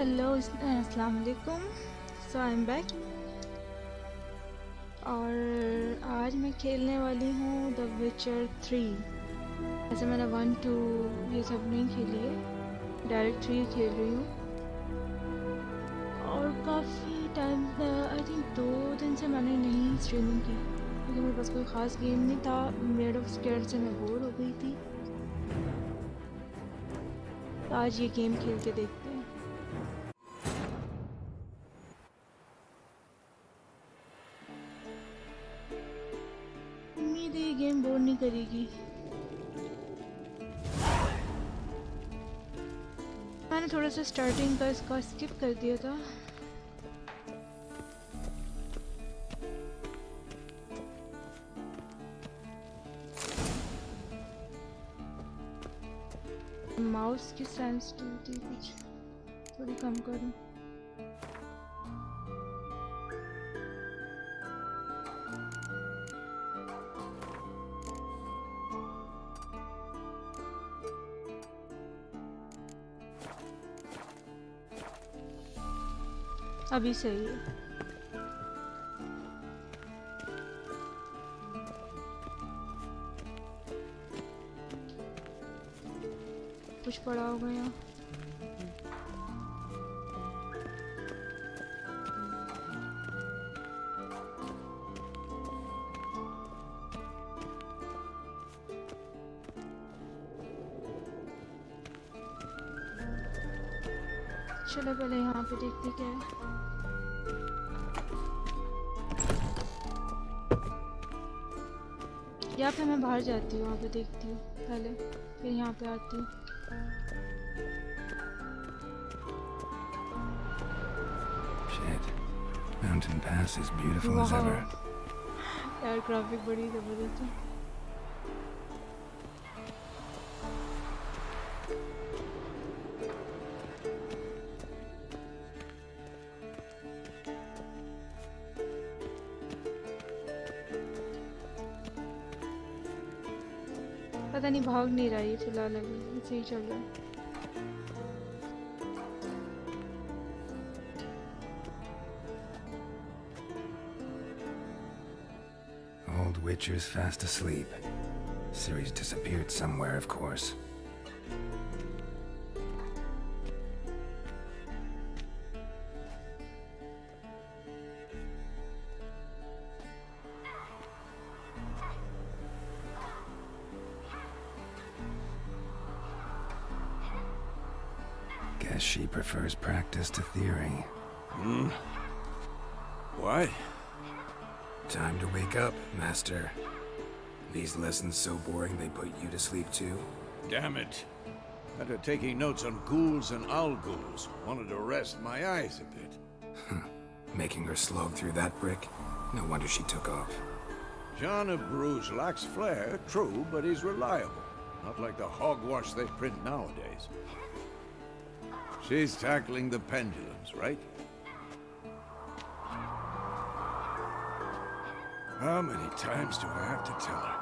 Hello अस्सलाम वालेकुम। सो I am back और आज मैं खेलने वाली हूँ द विचर 3। ऐसे मैंने 1 2 ये सब नहीं खेली है, डायरेक्ट 3 खेल रही हूँ। और काफ़ी टाइम आई थिंक 2 दिन से मैंने नहीं स्ट्रीमिंग की क्योंकि मेरे पास कोई ख़ास गेम नहीं था। मेड ऑफ स्केयर से मैं बोर हो गई थी, तो आज ये गेम खेल के देखते हैं। उम्मीद है ये गेम बोर नहीं करेगी। मैंने थोड़ा सा स्टार्टिंग का इसका स्किप कर दिया था। माउस की सेंसिटिविटी कुछ थोड़ी कम करूं। अभी सही है। कुछ पड़ा होगा यहाँ। चलो पहले यहाँ पे देखते क्या है। या फिर मैं बाहर जाती हूँ, वहाँ पे देखती हूँ पहले, फिर यहाँ पे आती हूँ। Shit. Mountain Pass is beautiful as ever. यार ग्राफिक बड़ी जबरदस्त है। पता नहीं भाग नहीं रहा है फिलहाल, अभी ऐसे ही चल रहा है। Old Witcher's fast asleep. Ciri's disappeared somewhere, of course. Guess she prefers practice to theory. Why? Time to wake up, Master. These lessons so boring they put you to sleep too? Damn it. After taking notes on ghouls and owl ghouls, wanted to rest my eyes a bit. Making her slog through that brick? No wonder she took off. John of Bruges lacks flair, true, but he's reliable. Not like the hogwash they print nowadays. She's tackling the pendulums, right? How many times do I have to tell her?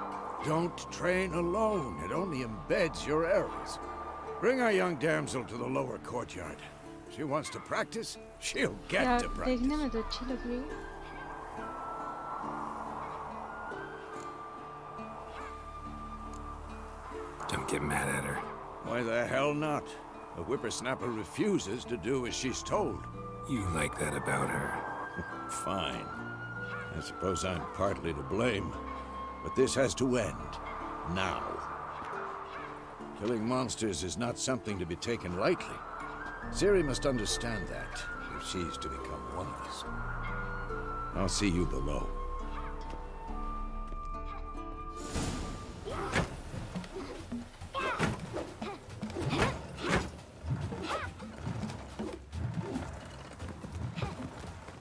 Don't train alone. It only embeds your errors. Bring our young damsel to the lower courtyard. She wants to practice, she'll get to practice. देखने में तो अच्छी लग रही है। Don't get mad at her. Why the hell not? The whippersnapper refuses to do as she's told. You like that about her. Fine. I suppose I'm partly to blame, but this has to end. Now. Killing monsters is not something to be taken lightly. Ciri must understand that, if she's to become wise. I'll see you below.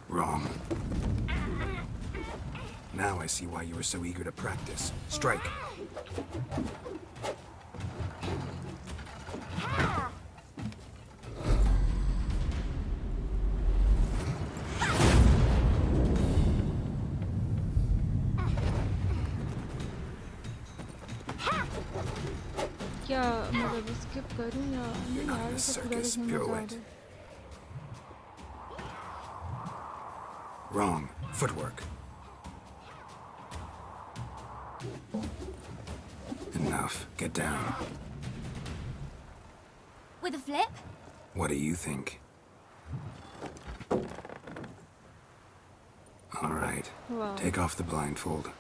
Wrong. Now I see why you were so eager to practice. Strike. क्या मतलब skip करूं या नहीं? यार सब पूरा देखने में मजा आ रहा है। Wrong. Footwork. Enough. Get down. With a flip? What do you think? All right. Wow. Take off the blindfold.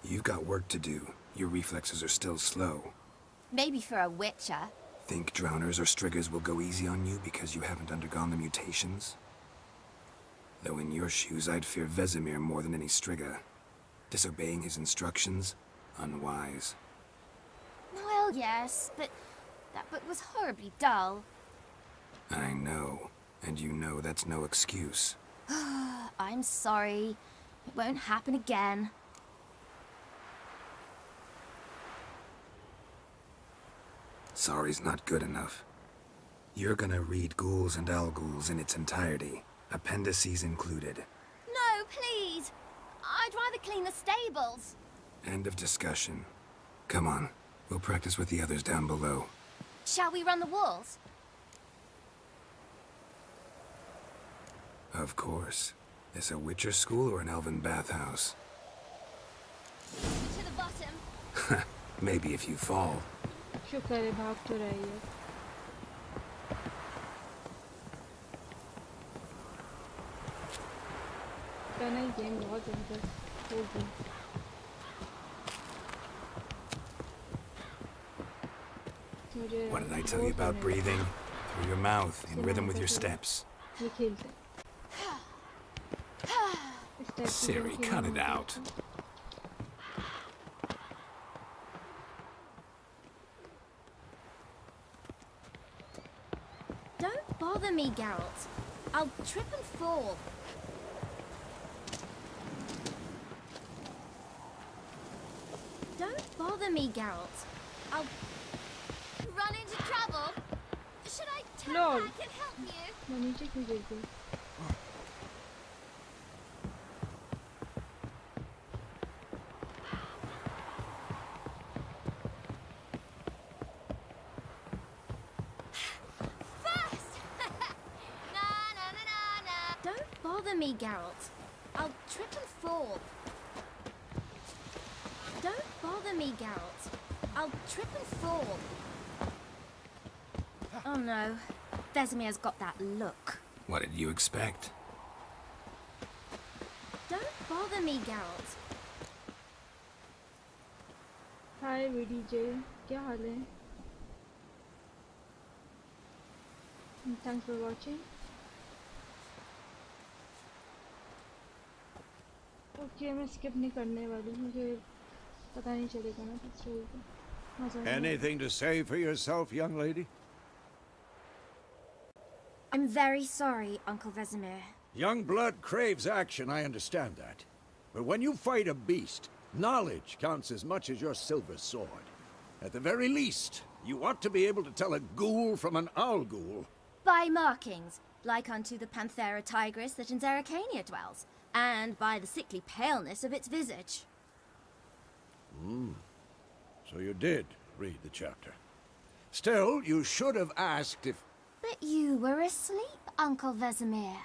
You've got work to do. Your reflexes are still slow. Maybe for a witcher. Think drowners or striggers will go easy on you because you haven't undergone the mutations? Though in your shoes, I'd fear Vesemir more than any strigger. Disobeying his instructions? Unwise. Well, yes, but that book was horribly dull. I know. And you know that's no excuse. I'm sorry. It won't happen again. Sorry's not good enough. You're gonna read Ghouls and Al-Ghouls in its entirety, appendices included. No, please! I'd rather clean the stables. End of discussion. Come on, we'll practice with the others down below. Shall we run the walls? Of course. This a Witcher school or an elven bathhouse? To the bottom. Maybe if you fall. शुक्र है भाग तो रही है कहना ही game बहुत जबरदस्त होगी What did I tell you about breathing? Through your mouth, in rhythm with your steps. ये खेलते हैं Siri, cut it out. Don't bother me, Geralt. I'll trip and fall. Don't bother me, Geralt. I'll run into trouble. Should I turn Lol. back and help you? मैं नीचे क्यों गिर गई First! Na na na na na. Don't bother me, Geralt. I'll trip and fall. Don't bother me, Geralt. I'll trip and fall. Oh no. Vesemir's got that look. What did you expect? Don't bother me, Geralt. Hi VDJ क्या हाल है thanks for watching okay मैं skip नहीं करने वाली मुझे पता नहीं चलेगा ना स्टोरी का मजा आएगा। Anything to say for yourself, young lady? I'm very sorry, Uncle Vesemir. Young blood craves action, I understand that. But when you fight a beast, knowledge counts as much as your silver sword. At the very least, you ought to be able to tell a ghoul from an owl-ghoul. By markings, like unto the Panthera tigris that in Zerrikania dwells, and by the sickly paleness of its visage. So you did read the chapter. Still, you should have asked if... But you were asleep, Uncle Vesemir.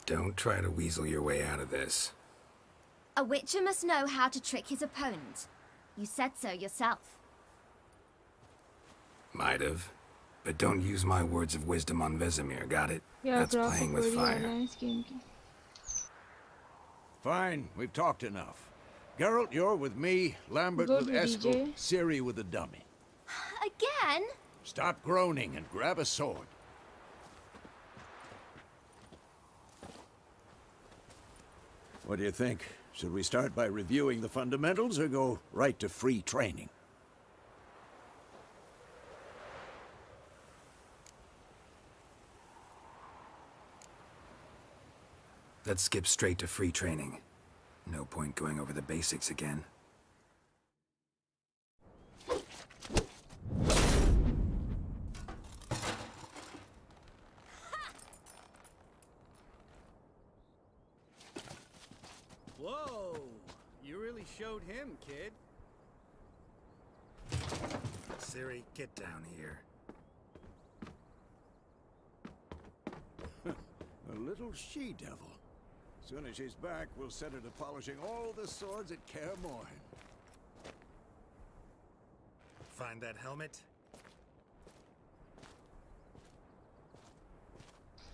Don't try to weasel your way out of this. A witcher must know how to trick his opponent. You said so yourself. Might have. But don't use my words of wisdom on Vesemir, got it? That's playing with fire. Fine, we've talked enough. Geralt, you're with me, Lambert Good with with Eskel, DJ. Ciri with the dummy. Again? Stop groaning and grab a sword. What do you think? Should we start by reviewing the fundamentals or go right to free training? Let's skip straight to free training. No point going over the basics again. Whoa! You really showed him, kid. Siri, get down here. A little she-devil. As soon as she's back, we'll set her to polishing all the swords at Kaer Morhen. Find that helmet?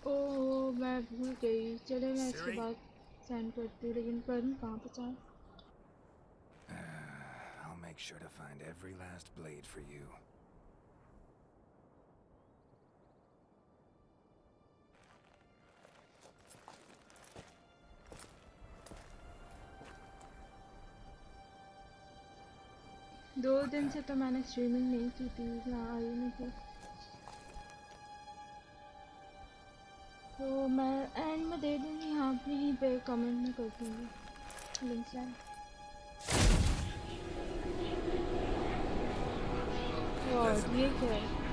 ओह मैं भूल गई चले मैं इसके Siri? बाद send करती हूँ लेकिन करूँ कहाँ पे जाऊँ I'll make sure to find every last blade for you. दो दिन से तो मैंने स्ट्रीमिंग नहीं की थी ना आई नहीं थी तो मैं एंड में दे दूँगी हाँ यहीं पे कमेंट में कर दूँगी लिंक से और ये क्या है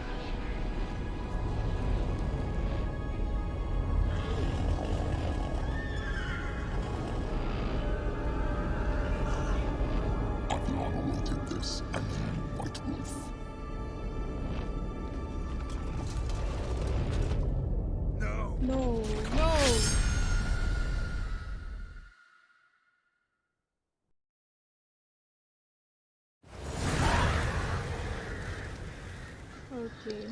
No! No, no. Okay.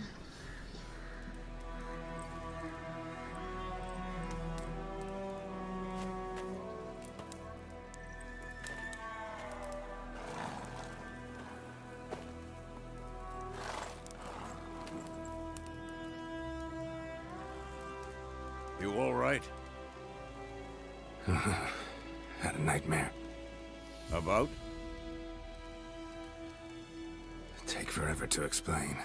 You all right? Had a nightmare. About? Take forever to explain.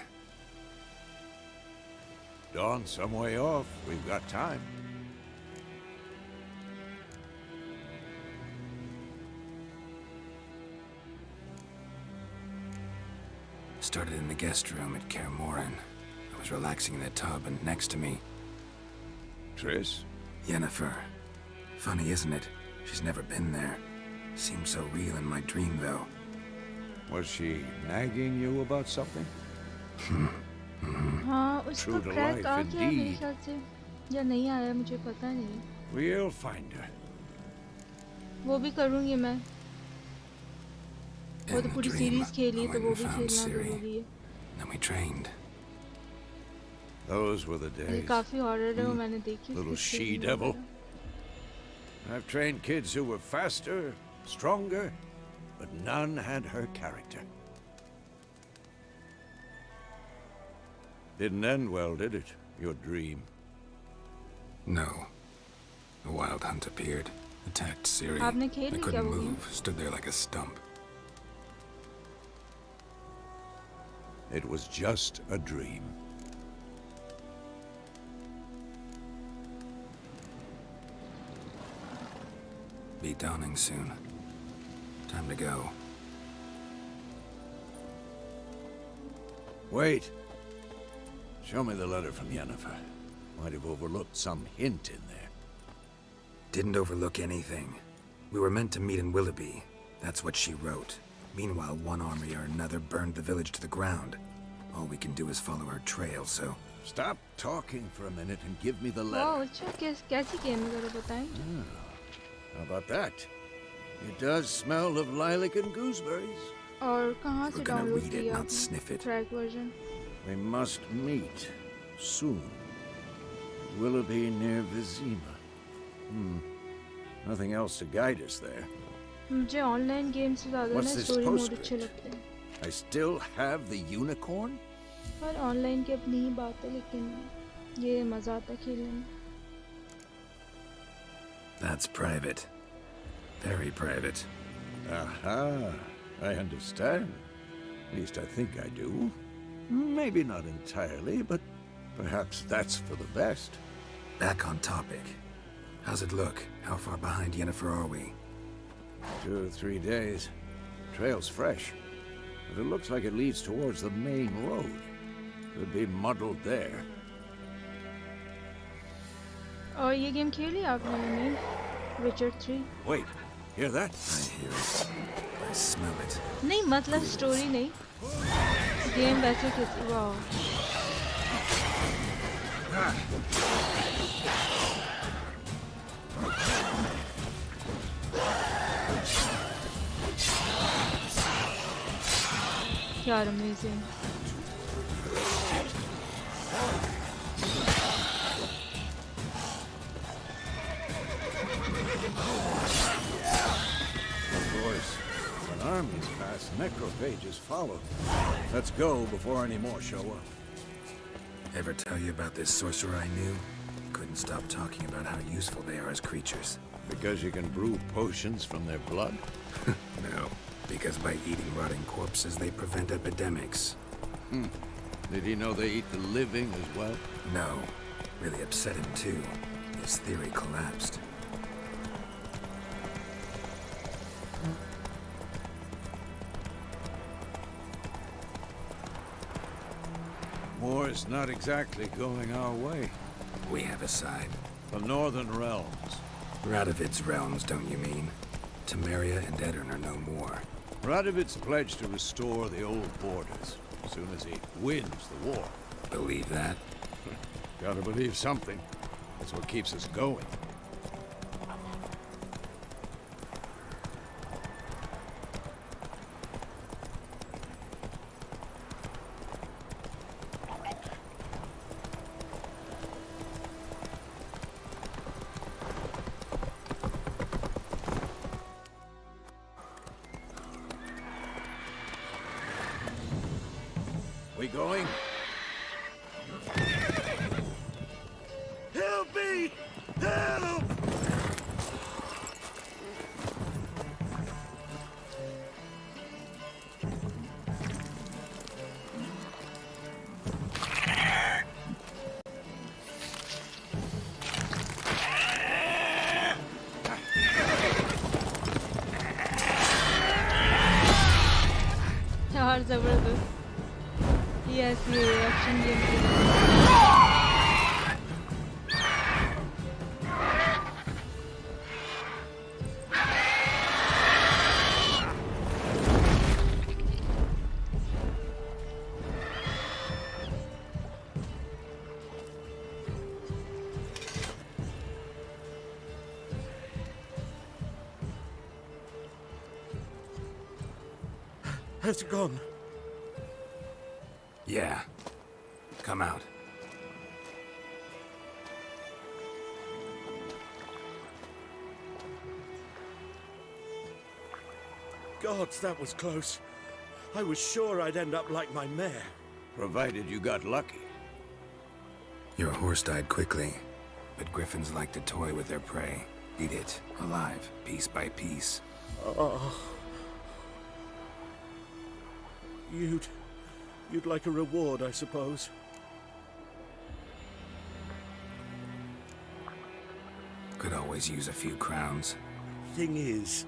Dawn some way off. We've got time. Started in the guest room at Kaer Morhen. I was relaxing in the tub, and next to me, Triss? Yennefer. Funny, isn't it? She's never been there. Seems so real in my dream, though. Was she nagging you about something? हाँ उसका True to crack life, आ गया मेरे indeed. ख्याल से या नहीं आया मुझे पता नहीं We'll find her. वो भी करूँगी मैं वो In तो the पूरी dream, सीरीज खेली I तो went वो and भी found खेलना Ciri. जरूरी है Then we trained. Those were the ये days. काफी हॉरर है वो मैंने देखी Little उसकी stream she-devil. वगैरह। I've trained kids who were faster, stronger, but none had her character. Didn't end well, did it? Your dream. No. A wild hunt appeared, attacked Ciri. आपने खेल I ली क्या couldn't वो game move, stood there like a stump. It was just a dream. Be dawning soon. Time to go. Wait. Show me the letter from Yennefer. Might have overlooked some hint in there. Didn't overlook anything. We were meant to meet in Willoughby. That's what she wrote. Meanwhile, one army or another burned the village to the ground. All we can do is follow her trail, so... Stop talking for a minute and give me the वाह letter. अच्छा कैसी game है जरा बताएं How about that? It does smell of lilac and gooseberries. और कहाँ से We're gonna download read it, किया not sniff it. Track version We must meet soon. Willoughby near Vizima. Nothing else to guide us there. मुझे online game से ज़्यादा What's ना this story mode postscript? अच्छे लगते हैं I still have the unicorn? पर online की अपनी ही बात है लेकिन ये मज़ा आता है खेलने में That's private. Very private. Aha, I understand. At least I think I do. Maybe not entirely, but perhaps that's for the best. Back on topic. How's it look? How far behind Yennefer are we? 2 or 3 days. Trail's fresh, but it looks like it leads towards the main road. Could be muddled there. और ये game खेली आपने नहीं विचर 3 Wait, hear that? I hear it. I smell it. नहीं मतलब story नहीं game वैसे किसी वाह क्या amazing When armies pass, necrophages follow. Let's go before any more show up. Ever tell you about this sorcerer I knew? Couldn't stop talking about how useful they are as creatures. Because you can brew potions from their blood? No, because by eating rotting corpses, they prevent epidemics. Did he know they eat the living as well? No. Really upset him, too. His theory collapsed. War's not exactly going our way. We have a side. The Northern Realms. Radovid's realms, don't you mean? Temeria and Edirn are no more. Radovid's pledged to restore the old borders as soon as he wins the war. Believe that? Gotta believe something. That's what keeps us going. We going? Help me! Help! यार जबरदस्त ये ऐसी action game की Has it gone? Yeah. Come out. Gods, that was close. I was sure I'd end up like my mare. Provided you got lucky. Your horse died quickly, but griffins like to toy with their prey. Eat it, alive, piece by piece. Oh. You'd like a reward, I suppose. Could always use a few crowns. Thing is,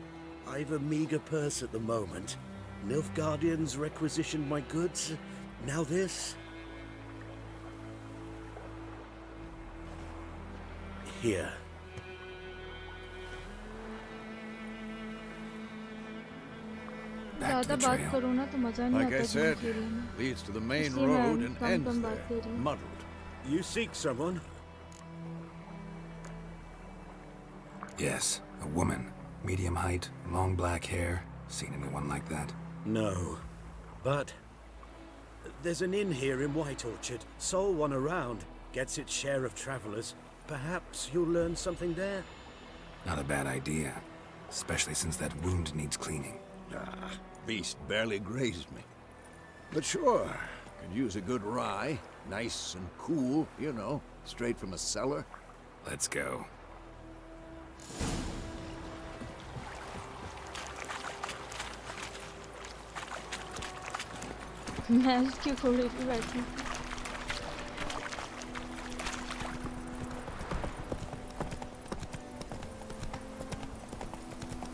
I've a meager purse at the moment. Nilfgaardians requisitioned my goods. Now this. Here. Back to ज़्यादा the बात trail. करूँ ना तो मज़ा नहीं Like आता I said, game खेलने में leads to the main इसलिए road मैं and कम ends कम बात there, कर रही हूँ muddled. You seek someone? Yes, a woman. Medium height, long black hair. Seen anyone like that? No. But there's an inn here in White Orchard. Sole one around. Gets its share of travelers. Perhaps you'll learn something there? Not a bad idea. Especially since that wound needs cleaning. Ah, beast barely grazed me. But sure, could use a good rye. Nice and cool, you know, straight from a cellar. Let's go. मैं उसके घोड़े पे बैठी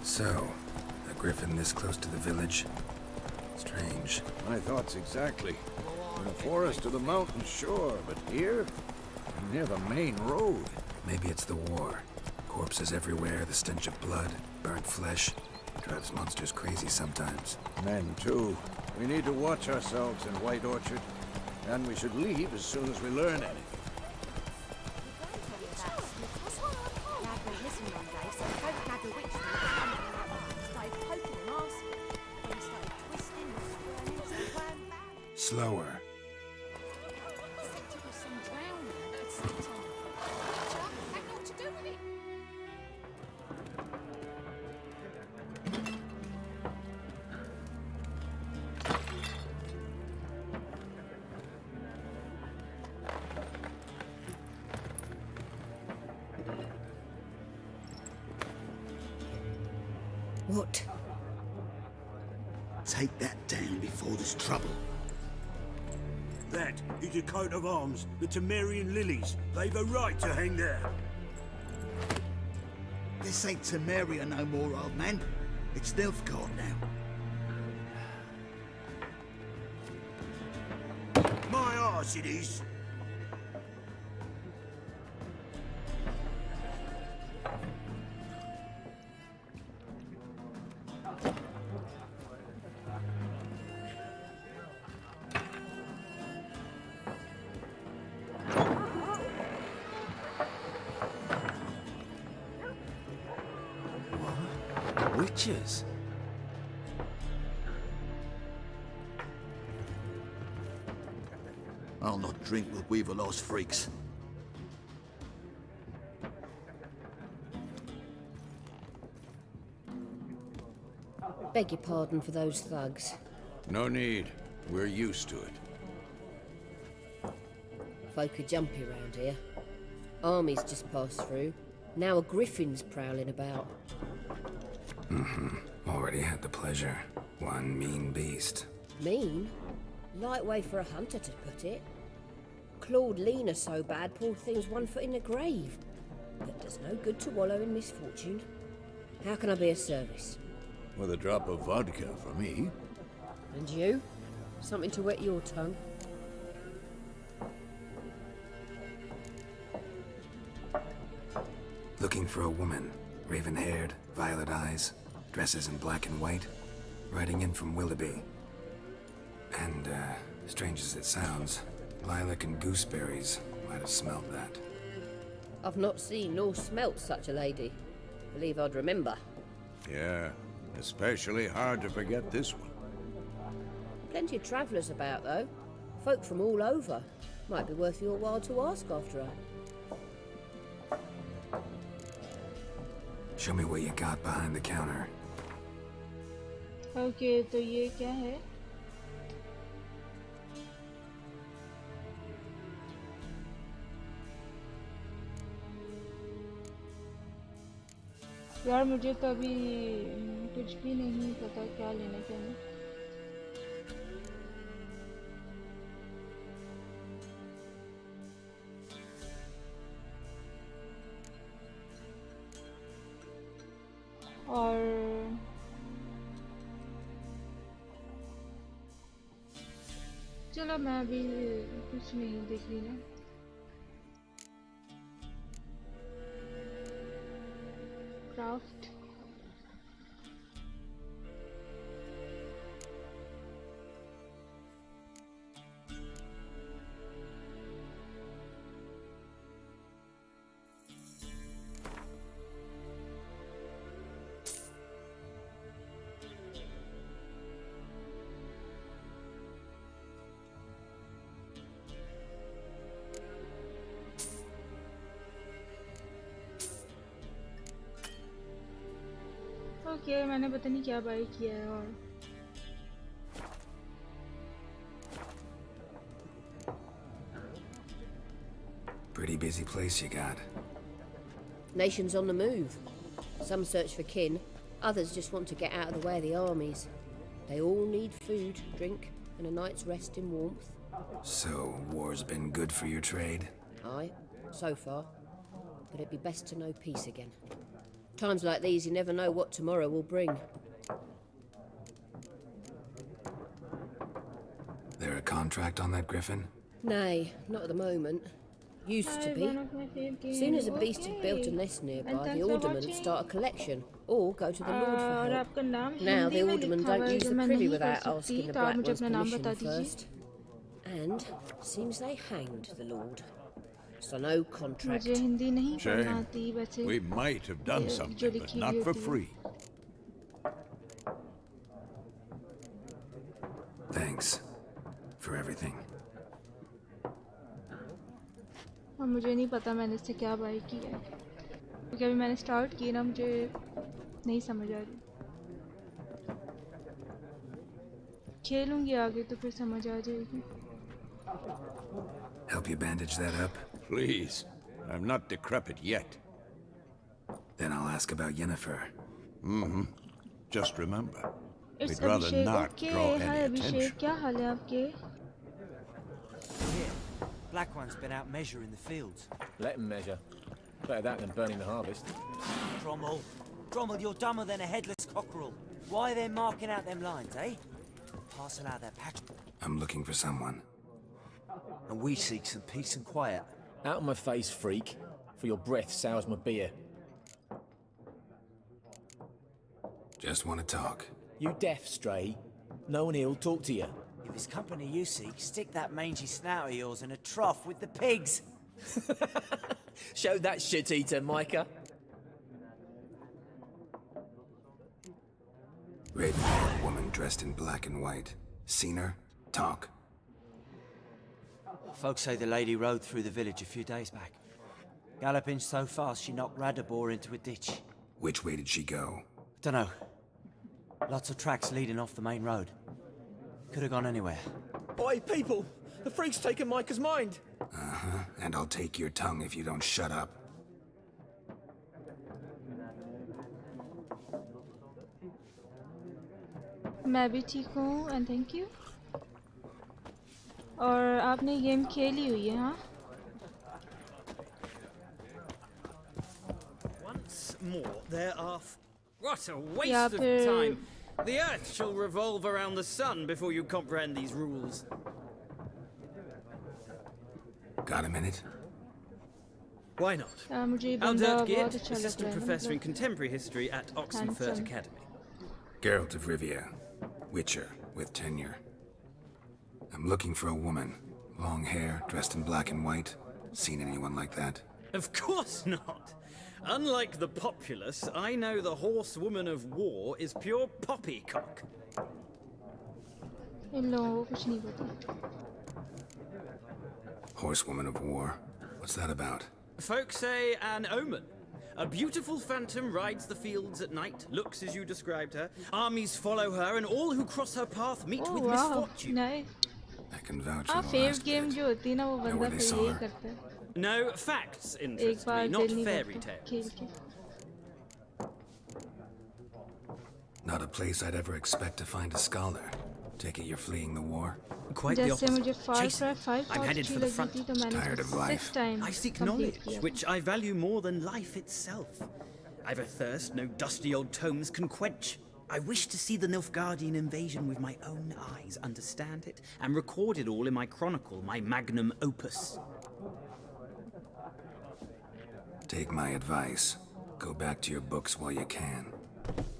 So, a griffin this close to the village? Strange. My thoughts exactly. In a forest to the mountain, sure, but here? Near the main road. Maybe it's the war. Corpses everywhere, the stench of blood, burnt flesh. Drives monsters crazy sometimes. Men, too. We need to watch ourselves in White Orchard, and we should leave as soon as we learn anything. Slower. What? Take that down before there's trouble. That is a coat of arms, the Temerian lilies. They've a right to hang there. This ain't Temeria no more, old man. It's Nilfgaard now. My arse it is. Witches? I'll not drink with Weaverlaw's freaks. Beg your pardon for those thugs. No need. We're used to it. Folk are jumpy round here. Armies just passed through. Now a griffin's prowling about. Already had the pleasure. One mean beast. Mean? Light way for a hunter to put it. Clawed Lena so bad, poor thing's 1 foot in the grave. But does no good to wallow in misfortune. How can I be of service? With a drop of vodka for me. And you? Something to wet your tongue? Looking for a woman. Raven-haired, violet eyes, dresses in black and white. Riding in from Willoughby. And, strange as it sounds, lilac and gooseberries might have smelled that. I've not seen nor smelt such a lady. Believe I'd remember. Yeah, especially hard to forget this one. Plenty of travellers about, though. Folk from all over. Might be worth your while to ask after her. Show me what you got behind the counter. Okay तो ये क्या है? यार मुझे तो अभी कुछ भी नहीं पता क्या लेना क्या नहीं। और चलो मैं अभी कुछ नहीं देख रही ना। क्राफ्ट ओके मैंने पता नहीं क्या बाय किया है और Pretty busy place you got. Nations on the move. Some search for kin, others just want to get out of the way of the armies. They all need food, drink, and a night's rest in warmth. So, war's been good for your trade? Aye, so far. But it'd be best to know peace again. Times like these, you never know what tomorrow will bring. There a contract on that griffin? Nay, not at the moment. Used to Hi, be. one of my fave games. Soon as a beast had built a Okay. nest nearby, And the thanks for aldermen watching. start a collection or go to the Lord for और help. आपका नाम Now Hindi the में aldermen लिखा हुआ don't है use जो the मैं privy नहीं कर without सकती, asking the तो आप Black मुझे One's अपना नाम permission बता दीजिए. first. And seems they hanged the Lord. So no contract. मुझे हिंदी नहीं पढ़ना Shame. आती वैसे. We might have done जो something, but लिखी not हुई for होती है. free. Thanks for everything. और मुझे नहीं पता मैंने इससे क्या बाई की है, क्योंकि अभी मैंने स्टार्ट की ना, मुझे नहीं समझ आ रही. खेलूंगी आगे तो फिर समझ आ जाएगी. Help you bandage that up? Please. I'm not decrepit yet. Then I'll ask about Yennefer. Just remember, It's we'd rather Abhishek. not okay, draw hi any Abhishek, attention. क्या हाल है आपके? Here, Black One's been out measuring the fields. Let him measure. Better that than burning the harvest. Drommel, Drommel, you're dumber than a headless cockerel. Why are they marking out them lines, eh? Parcel out their pack. I'm looking for someone. And we seek some peace and quiet. Out of my face, freak. For your breath sours my beer. Just want to talk. You deaf, stray. No one here'll talk to you. If it's company you seek, stick that mangy snout of yours in a trough with the pigs. Show that shit-eater, Micah. Raven, woman dressed in black and white. Seen her? Talk. Folks say the lady rode through the village a few days back. Galloping so fast she knocked Radabor into a ditch. Which way did she go? Dunno. Lots of tracks leading off the main road. Could have gone anywhere. Oi, people! The freak's taken Micah's mind! Uh-huh. And I'll take your tongue if you don't shut up. मैं भी ठीक हूँ and thank you. और आपने game खेली हुई है, हाँ? Once more, there are... What a Yeah, waste of but- time! The Earth shall revolve around the sun before you comprehend these rules. Got a minute? Why not? मुझे ये बंदा Aldert बहुत Geert, अच्छा लग assistant रहा है, professor in मतलब contemporary history at Oxenfurt handsome. Academy. Geralt of Rivia. Witcher, with tenure. I'm looking for a woman. Long hair, dressed in black and white. Seen anyone like that? Of course not! Unlike the populace, I know the horsewoman of war is pure poppycock. इन लोगों को कुछ नहीं पता. Horsewoman of war. What's that about? Folk say an omen. A beautiful phantom rides the fields at night, looks as you described her. Armies follow her, and all who cross her path meet Oh with wow, misfortune. nice. I can vouch हाँ, for the fave last game bit. जो होती है ना, वो Know बंदा where they फिर saw यही her? करता है. No, facts एक interest बार me, not दिल नहीं fairy करता tales. खेल के. Not a place I'd ever expect to find a scholar. Take it you're fleeing the war? Quite the जैसे opposite. मुझे Far Chasing. Cry 5 I'm बहुत headed अच्छी for the लगी front. थी, तो मैंने Tired of उसको life. 6 times I seek complete knowledge, किया. which I value more than life itself. I've a thirst no dusty old tomes can quench. I wish to see the Nilfgaardian invasion with my own eyes, understand it, and record it all in my chronicle, my magnum opus. Take my advice. Go back to your books while you can.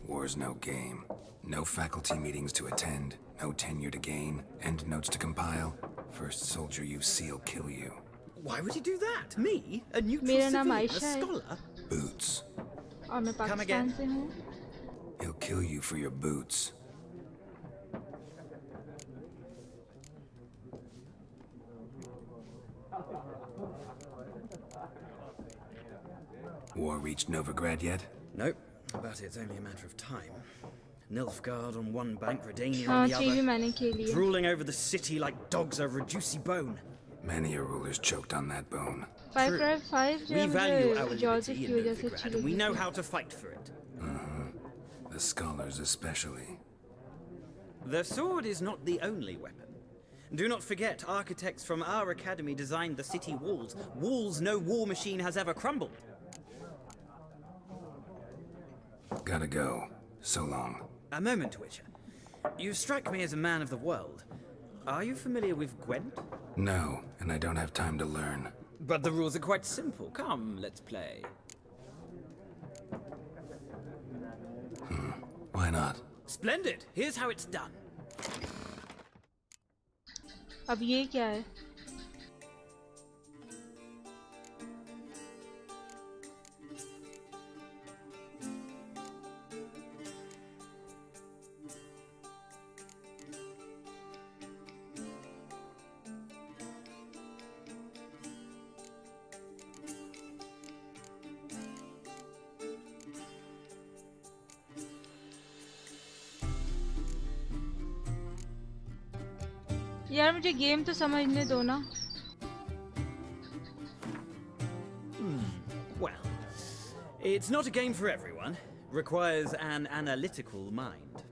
War's no game. No faculty meetings to attend, no tenure to gain, end notes to compile. First soldier you see'll kill you. Why would he do that? Me? A neutral मेरा नाम civilian? A Ayesha है. scholar? Boots. और मैं Come Pakistan again. से हूँ. He'll kill you for your boots. War reached Novigrad yet? Nope, but it's only a matter of time. Nilfgaard on one bank, Redania हाँ, on the three भी other, मैंने खेली है. drooling over the city like dogs over a juicy bone. Many a ruler's choked on that bone. Far True. Cry 5 जो We है value our मुझे George liberty की in वजह से अच्छी Novigrad, and we लगी know थी. how to fight for it. The scholars especially. The sword is not the only weapon. Do not forget, architects from our academy designed the city walls. Walls no war machine has ever crumbled. Gotta go. So long. A moment, Witcher. You strike me as a man of the world. Are you familiar with Gwent? No, and I don't have time to learn. But the rules are quite simple. Come, let's play. Why not? Splendid. Here's how it's done. अब ये क्या है? यार मुझे game तो समझने दो ना। Well, it's not a game for everyone. Requires an analytical mind.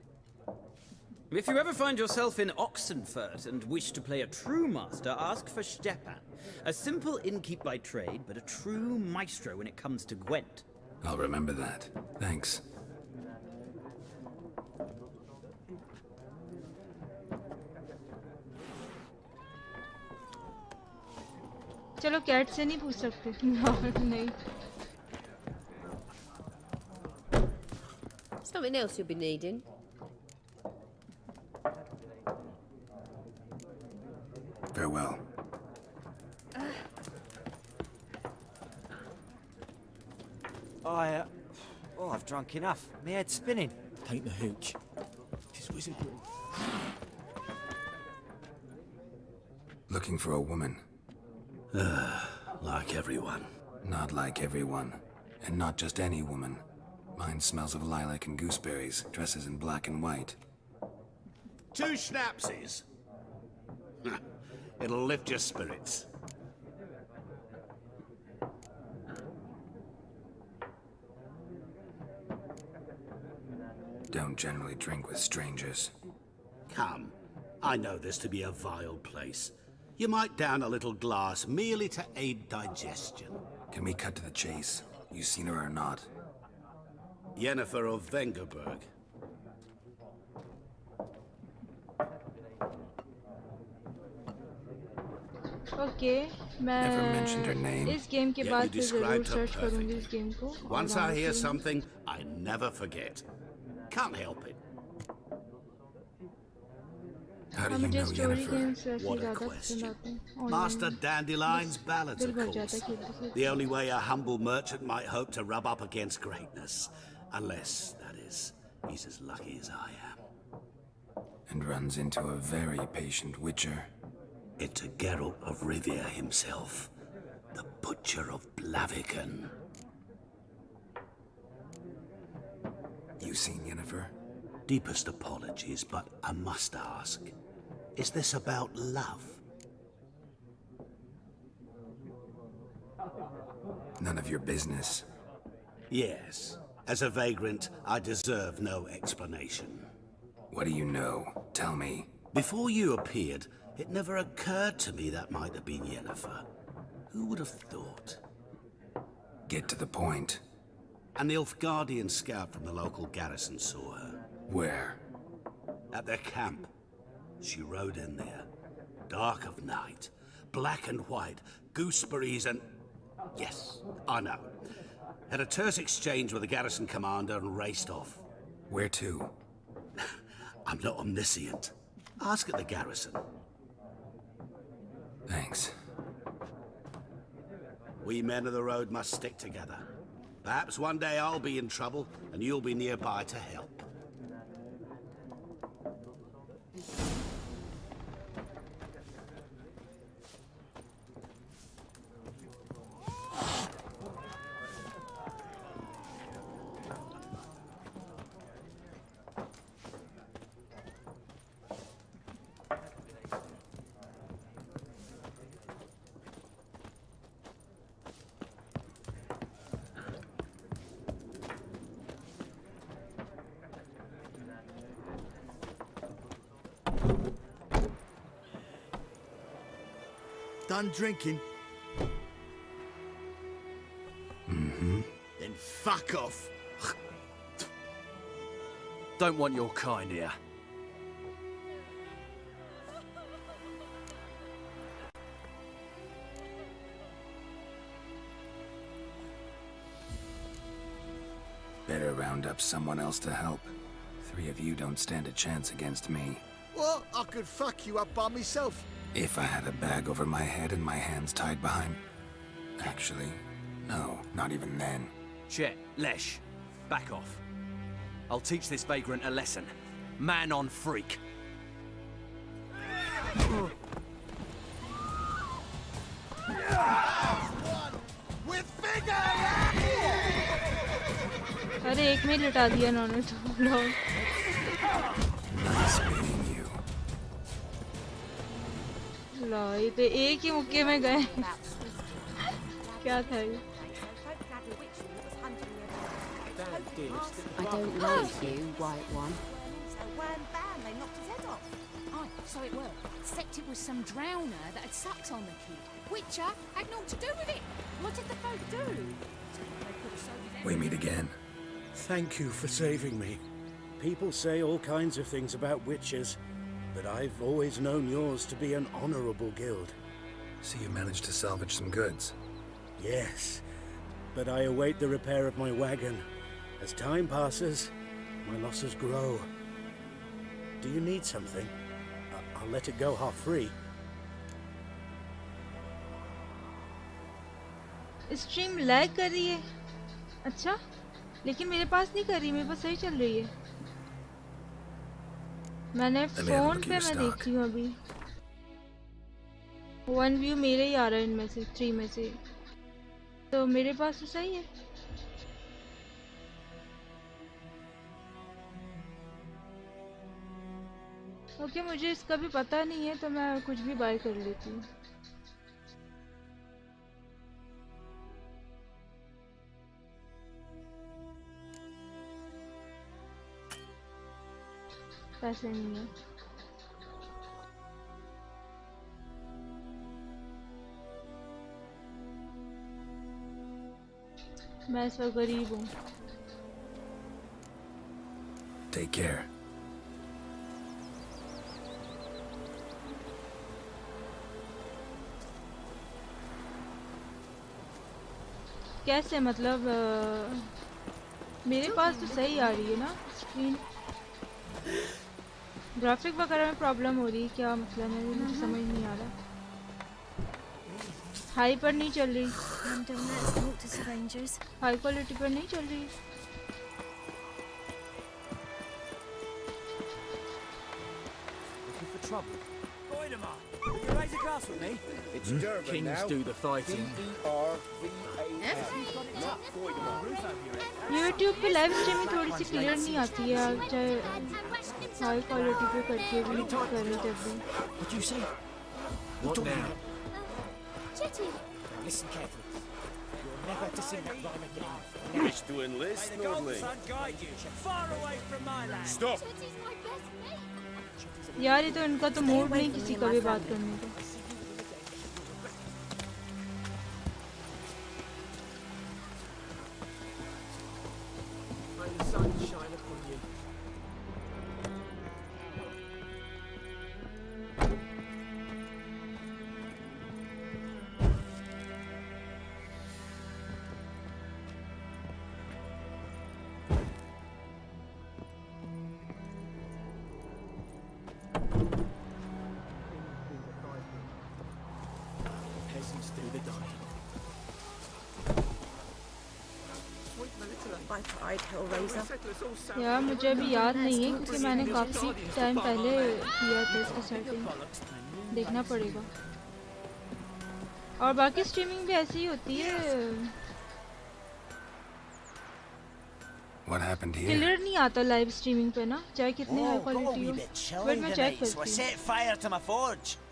If you ever find yourself in Oxenfurt and wish to play a true master, ask for Stepan. A simple innkeep by trade, but a true maestro when it comes to Gwent. I'll remember that. Thanks. चलो cat से नहीं पूछ सकते। नहीं। Something else you'll be needing. Farewell. I've drunk enough. My head's spinning. Take the hooch. This was it. Looking for a woman. Like everyone. Not like everyone. And not just any woman. Mine smells of lilac and gooseberries, dresses in black and white. 2 schnapsies. It'll lift your spirits. Don't generally drink with strangers. Come, I know this to be a vile place. You might down a little glass merely to aid digestion. Can we cut to the chase? You seen her or not? Yennefer of Vengerberg. Okay, Never mentioned her मैं name. इस game के Yet बाद you फिर जरूर described her search करूंगी perfectly. इस game को। Once और I hear खेलूंगी। something, I never forget. Can't help it. How do हाँ, you मुझे know स्टोरी Yennefer? गेम्स वैसे What a ज़्यादा question. पसंद आते हैं। Master ऑनलाइन Dandelion's ballads, दिल of भर जाता course. है खेलते खेलते। The only way a humble merchant might hope to rub up against greatness. Unless, that is, he's as lucky as I am. And runs into a very patient witcher. It's a Geralt of Rivia himself. The Butcher of Blaviken. You seen Yennefer? Deepest apologies, but I must ask. Is this about love? None of your business. Yes. As a vagrant, I deserve no explanation. What do you know? Tell me. Before you appeared, it never occurred to me that might have been Yennefer. Who would have thought? Get to the point. An Nilfgaardian scout from the local garrison saw her. Where? At their camp. She rode in there. Dark of night. Black and white. Gooseberries and... Yes, I know. Had a terse exchange with the garrison commander and raced off. Where to? I'm not omniscient. Ask at the garrison. Thanks. We men of the road must stick together. Perhaps one day I'll be in trouble and you'll be nearby to help. Done drinking? Mm-hmm. Then fuck off. Don't want your kind here. Better round up someone else to help. 3 of you don't stand a chance against me. What? I could fuck you up by myself. If I had a bag over my head and my hands tied behind... Actually, no, not even then. Chet, Lesh, back off. I'll teach this vagrant a lesson. Man on freak. With vigor! अरे एक में लटा दिया इन्होंने तो लोग। Nice meeting you. ला ये तो एक ही मुक्के में गए। क्या था ये? I don't like you, White One. They knocked his head off. Oh, so it were. Except it was some drowner that had sucked on the kid. Witcher had naught to do with it. What did the folk do? We meet again. Thank you for saving me. People say all kinds of things about witches, but I've always known yours to be an honorable guild. So you managed to salvage some goods? Yes, but I await the repair of my wagon. As time passes, my losses grow. Do you need something? I'll let it go half-free. Stream lag कर रही है। अच्छा, लेकिन मेरे पास नहीं कर रही, मेरे पास सही चल रही है। मैंने फोन पे मैं देखती हूँ अभी। 1 व्यू मेरे ही आ रहा है इनमें से 3 में से, तो मेरे पास तो सही है। ओके, मुझे इसका भी पता नहीं है तो मैं कुछ भी बाय कर लेती हूँ। पैसे नहीं है। मैं इस वक्त गरीब हूँ। Take care. कैसे मतलब मेरे पास तो सही आ रही है ना स्क्रीन। ग्राफिक वगैरह में प्रॉब्लम हो रही है, क्या मतलब है मुझे समझ नहीं आ रहा। हाई पर नहीं चल रही, हाई क्वालिटी पर नहीं चल रही। Kings do the fighting. YouTube पे लाइव स्ट्रीमिंग थोड़ी सी क्लियर नहीं आती है, चाहे हाई क्वालिटी पे करके भी करें तब भी। What do you say? What now? Jetty! Listen carefully. You're never to sing that rhyme again. Wish to enlist, Nordling? Stop! Jetty's my best mate! यार ये तो इनका तो मूड नहीं किसी का भी बात करने का। Peasants do the dying. यार मुझे अभी याद नहीं है क्योंकि मैंने काफ़ी टाइम पहले किया था इसकी सेटिंग, देखना पड़ेगा। और बाकी स्ट्रीमिंग भी ऐसी ही होती है, क्लियर नहीं आता लाइव स्ट्रीमिंग पे ना, चाहे कितने हाई क्वालिटी हो। बट मैं चेक करती हूँ।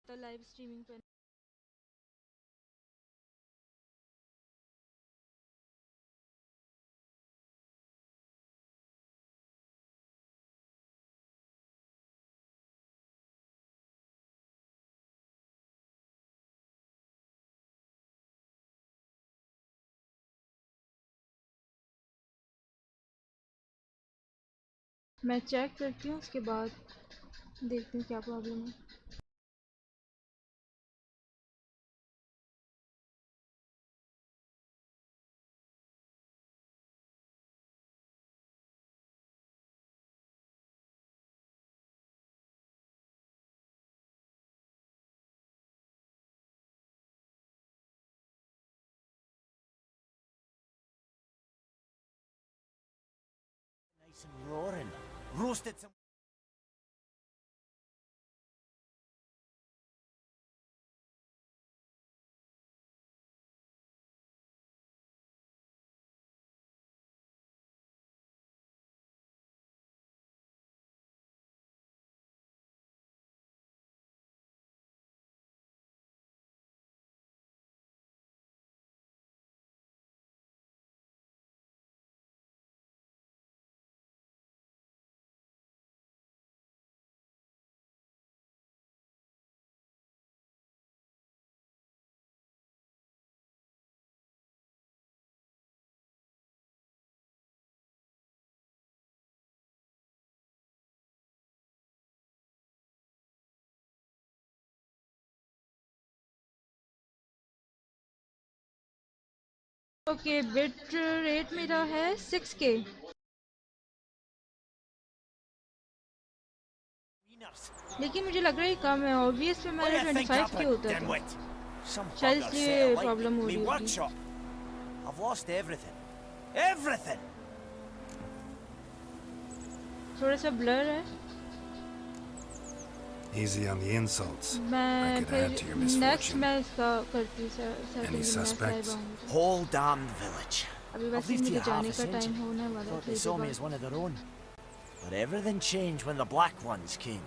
तो लाइव स्ट्रीमिंग पे मैं चेक करती हूँ, उसके बाद देखती हूँ क्या प्रॉब्लम है। Nice and roaring. Roasted some. Okay, bit rate मेरा है 6K। लेकिन मुझे लग रहा है कम है, ऑब्वियस में मैंने 25K होता था, शायद इसलिए प्रॉब्लम हो रही होगी। I've lost everything. Everything. थोड़ा सा ब्लर है। Easy on the insults. I मैं could add to your next misfortune. मैं इसका करती हूँ। Any suspects? Whole damned village. अभी I've वैसे lived मेरे here half जाने a का टाइम century. होने वाला Thought है। they saw me as one of their own. But everything changed when the black ones came.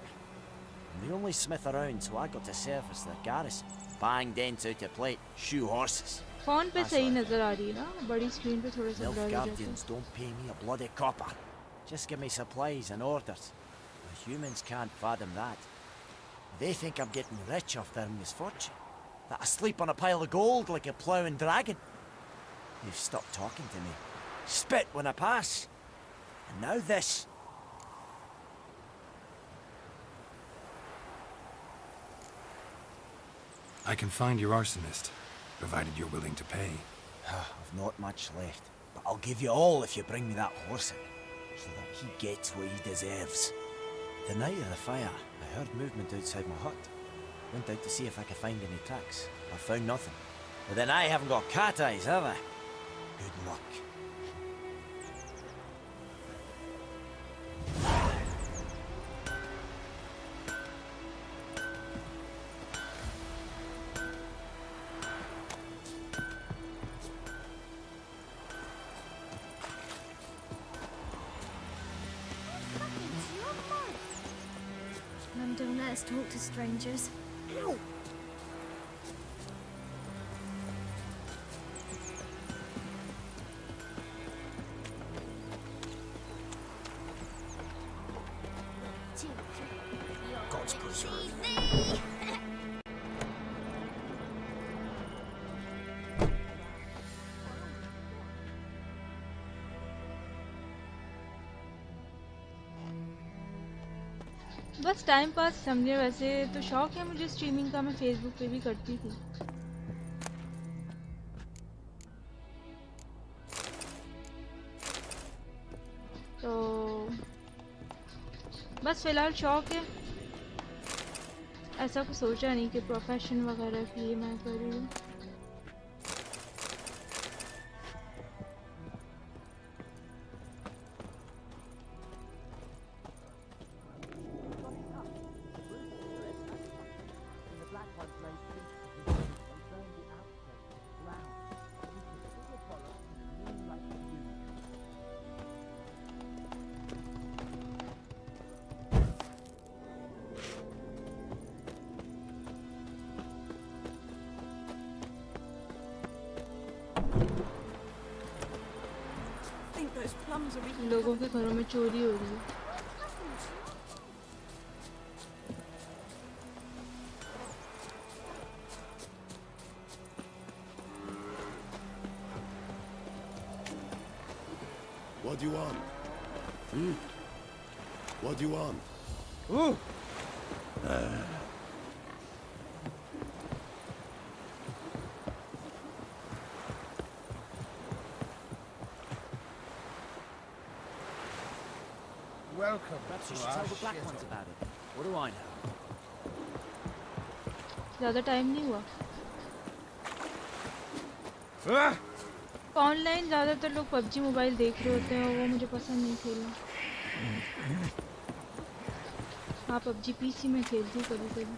I'm the only smith around, so I got to service their garrison. Bang dents out of plate, shoe horses. Phone पे सही नजर आ रही है ना, बड़ी screen पे थोड़ा सा Milf ब्लर हो जाता है। guardians don't pay me a bloody copper. Just give me supplies and orders. The humans can't fathom that. They think I'm getting rich off their misfortune. That I sleep on a pile of gold like a ploughing dragon. They've stopped talking to me. Spit when I pass. And now this. I can find your arsonist, provided you're willing to pay. I've not much left, but I'll give you all if you bring me that horse in, so that he gets what he deserves. The night of the fire, I heard movement outside my hut. Went out to see if I could find any tracks. I found nothing. But then I haven't got cat eyes, have I? Good luck. Mum, don't let us talk to strangers. Ow! God's preserve. बस time pass समझे। वैसे तो शौक है मुझे streaming का, मैं Facebook पे भी करती थी। तो बस फिलहाल शौक है, ऐसा कुछ सोचा नहीं कि प्रोफेशन वगैरह की मैं करूँ। लोगों के घरों में चोरी हो रही है। What do you want? What do you want? Ooh. Welcome. Perhaps you should tell the black ones about it. What do I know? ज़्यादा टाइम नहीं हुआ. ऑनलाइन ज़्यादातर लोग पबजी मोबाइल देख रहे होते हैं और वो मुझे पसंद नहीं खेलना. हाँ पबजी पीसी में खेलती हूँ कभी कभी.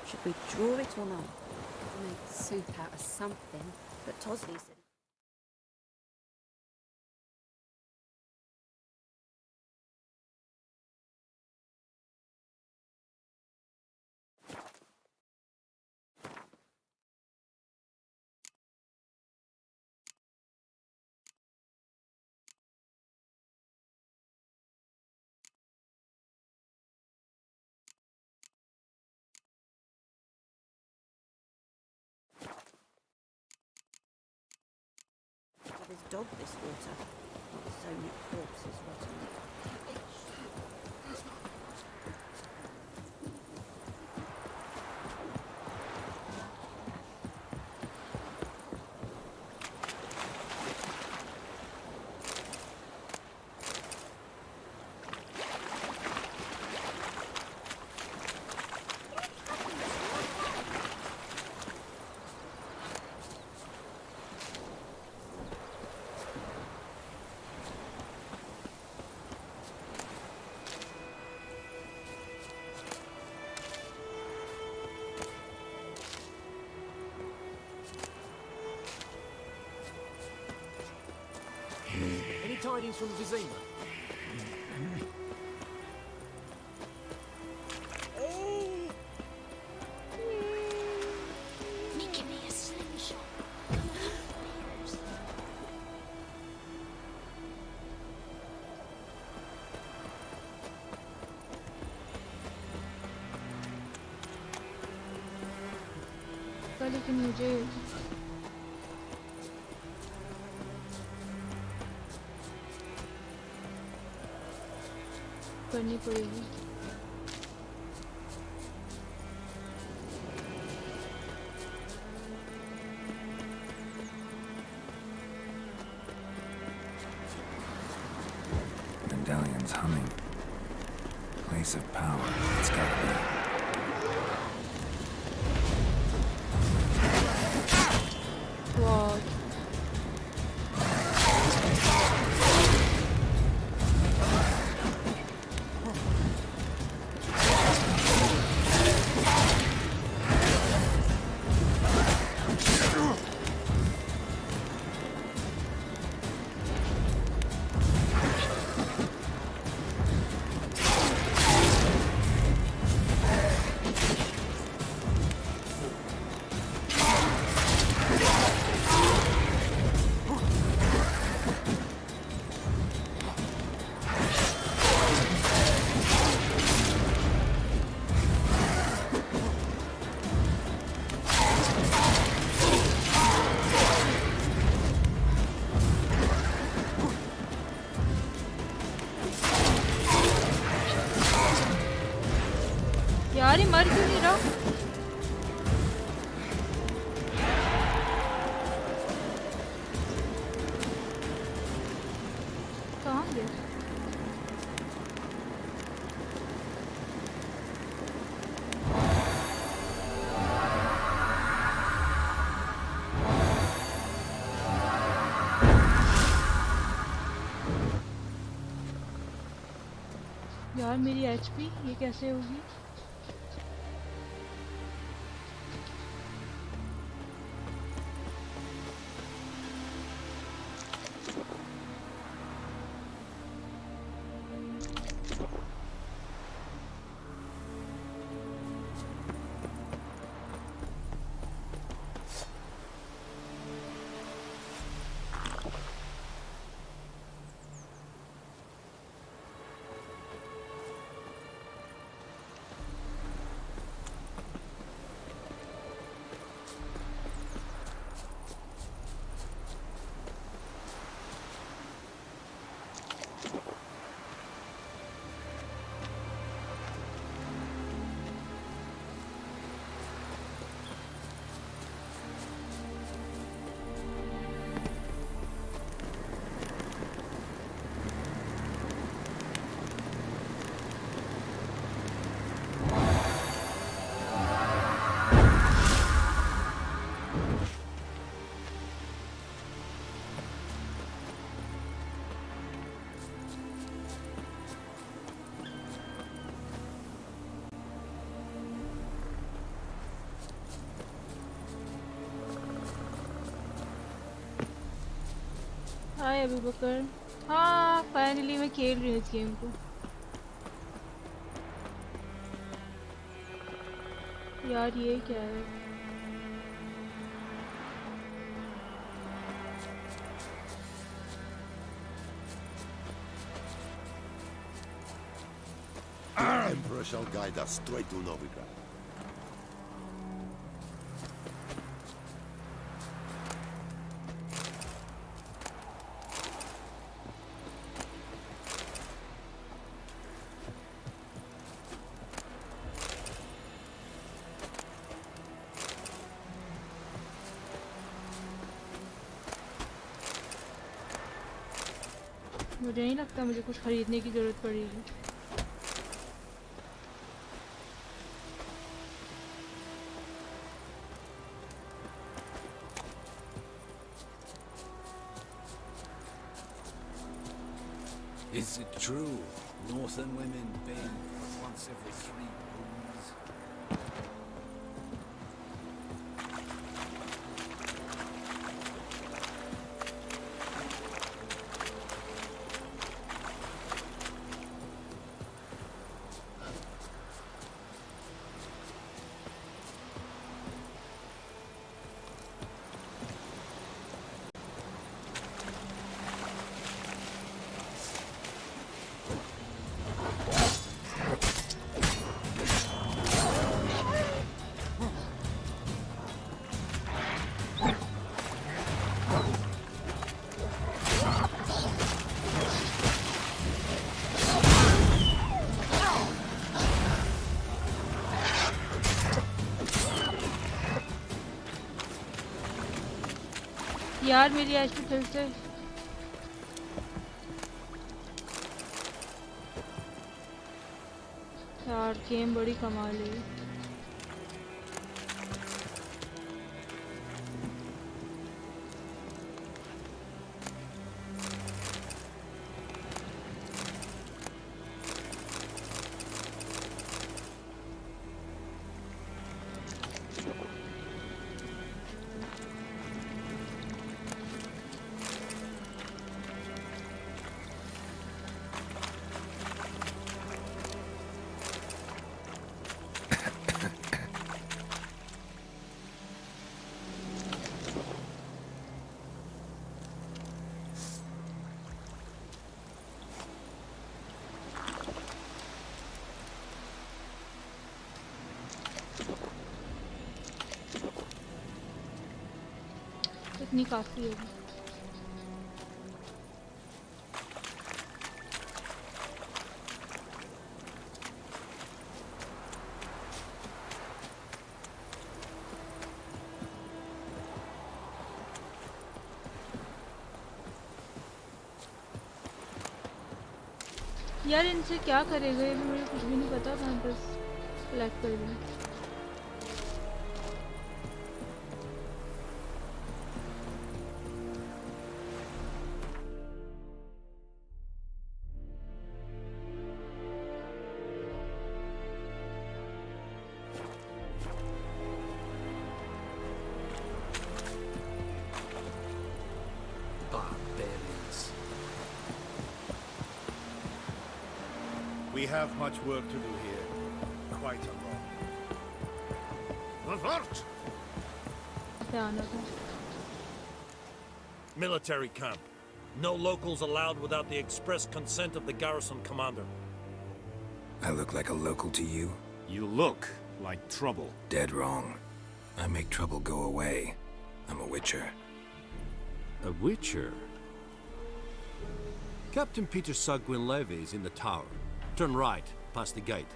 Should we draw it or not? Make soup out of something, but Tosley said... Give his dog this water, not so many corpses rotting it. Any tidings from Vizima? Give me a slingshot. लेकिन मुझे करनी पड़ेगी. Medallion's humming. Place of power. It's gotta be. What? यार ये मर क्यों नहीं रहा? कहाँ गया? यार मेरी एचपी ये कैसे होगी? है अबू बकर? हाँ फाइनली मैं खेल रही हूँ इस गेम को। यार ये क्या है? The Emperor shall guide us straight to Novigrad. मुझे नहीं लगता मुझे कुछ खरीदने की जरूरत पड़ेगी। Is it true? Northern women bathe once every 3 moons. यार मेरी एचपी फिर से यार गेम बड़ी कमाल है। इतनी काफी है। यार इनसे क्या करेगा ये भी मुझे कुछ भी नहीं पता। मैं बस कलेक्ट कर रही हूँ। We have much work to do here. Quite a lot. Revert! Military camp. No locals allowed without the express consent of the garrison commander. I look like a local to you? You look like trouble. Dead wrong. I make trouble go away. I'm a witcher. A witcher? Captain Peter Sagwin-Levy is in the tower. Turn right, past the gate.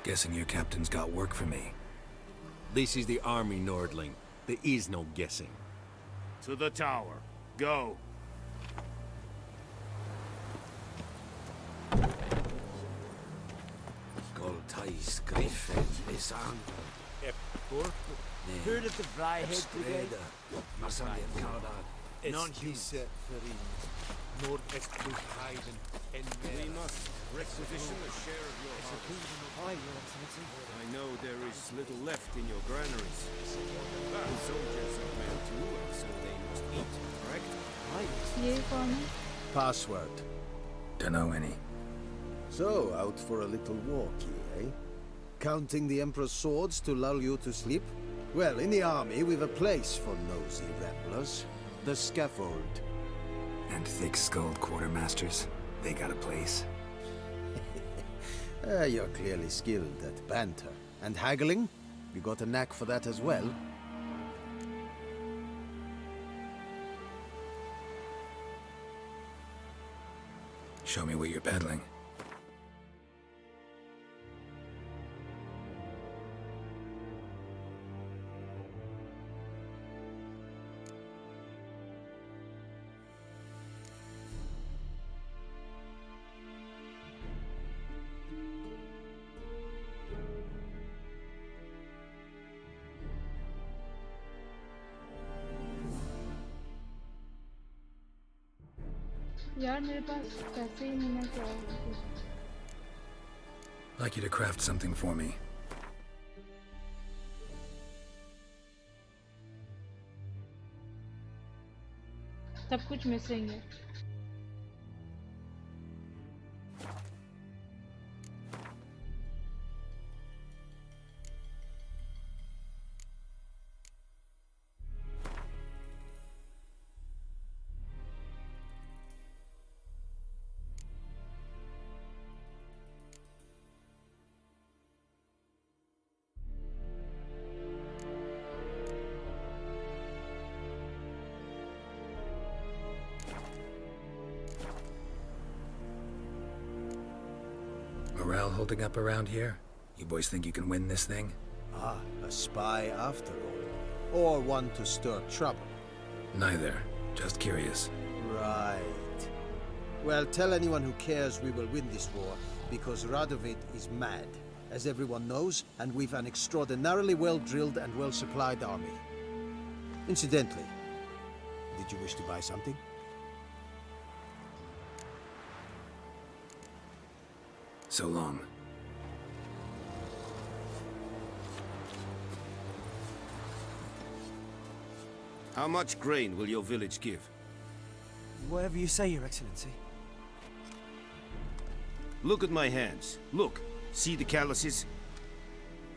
Guessing your captain's got work for me. This is the army, Nordling. There is no guessing. To the tower. Go. Goltais Griffith is on. Heard of the Vryhead Brigade? Massandian Cardad. Non set We must requisition a share of your harvest. Aye, Your Excellency. I know there is little left in your granaries. But soldiers are men too, and so they must eat, correct? ये कौन है? Password. Dunno any. So, out for a little walk, eh? Counting the Emperor's swords to lull you to sleep? Well, in the army, we've a place for nosy ramblers. The scaffold. And thick-skulled quartermasters, they got a place. You're clearly skilled at banter. And haggling? You got a knack for that as well? Show me what you're peddling. यार मेरे पास पैसे ही नहीं है क्या? Like you to craft something for me. सब कुछ missing है. Morale holding up around here? You boys think you can win this thing? Ah, a spy after all. Or one to stir trouble. Neither. Just curious. Right. Well, tell anyone who cares we will win this war, because Radovid is mad, as everyone knows, and we've an extraordinarily well-drilled and well-supplied army. Incidentally, did you wish to buy something? So long. How much grain will your village give? Whatever you say, Your Excellency. Look at my hands. Look. See the calluses?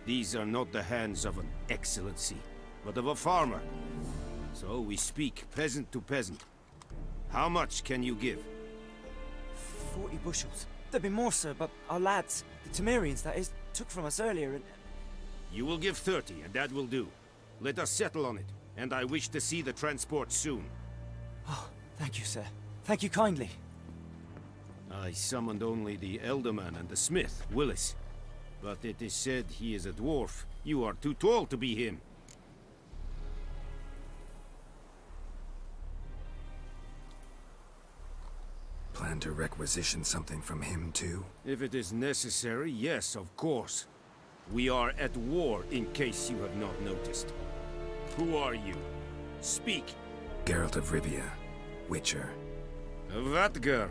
These are not the hands of an excellency, but of a farmer. So we speak peasant to peasant. How much can you give? 40 bushels. There'd be more, sir, but our lads, the Temerians, that is, took from us earlier and... You will give 30, and that will do. Let us settle on it, and I wish to see the transport soon. Oh, thank you, sir. Thank you kindly. I summoned only the Elderman and the smith, Willis. But it is said he is a dwarf. You are too tall to be him. Plan to requisition something from him, too? If it is necessary, yes, of course. We are at war, in case you have not noticed. Who are you? Speak. Geralt of Rivia, Witcher. Vatgern.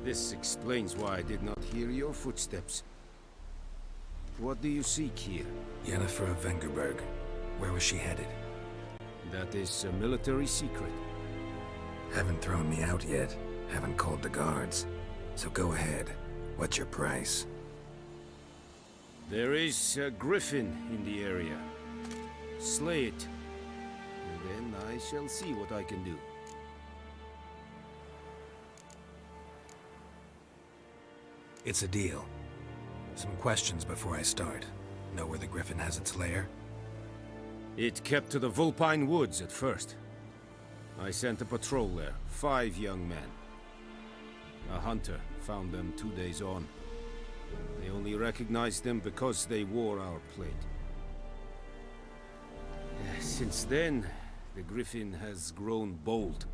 This explains why I did not hear your footsteps. What do you seek here? Yennefer of Vengerberg. Where was she headed? That is a military secret. Haven't thrown me out yet. Haven't called the guards. So go ahead. What's your price? There is a griffin in the area. Slay it. And then I shall see what I can do. It's a deal. Some questions before I start. Know where the griffin has its lair? It kept to the Vulpine Woods at first. I sent a patrol there, 5 young men. A hunter found them 2 days on. They only recognized them because they wore our plate. Since then, the griffin has grown bold.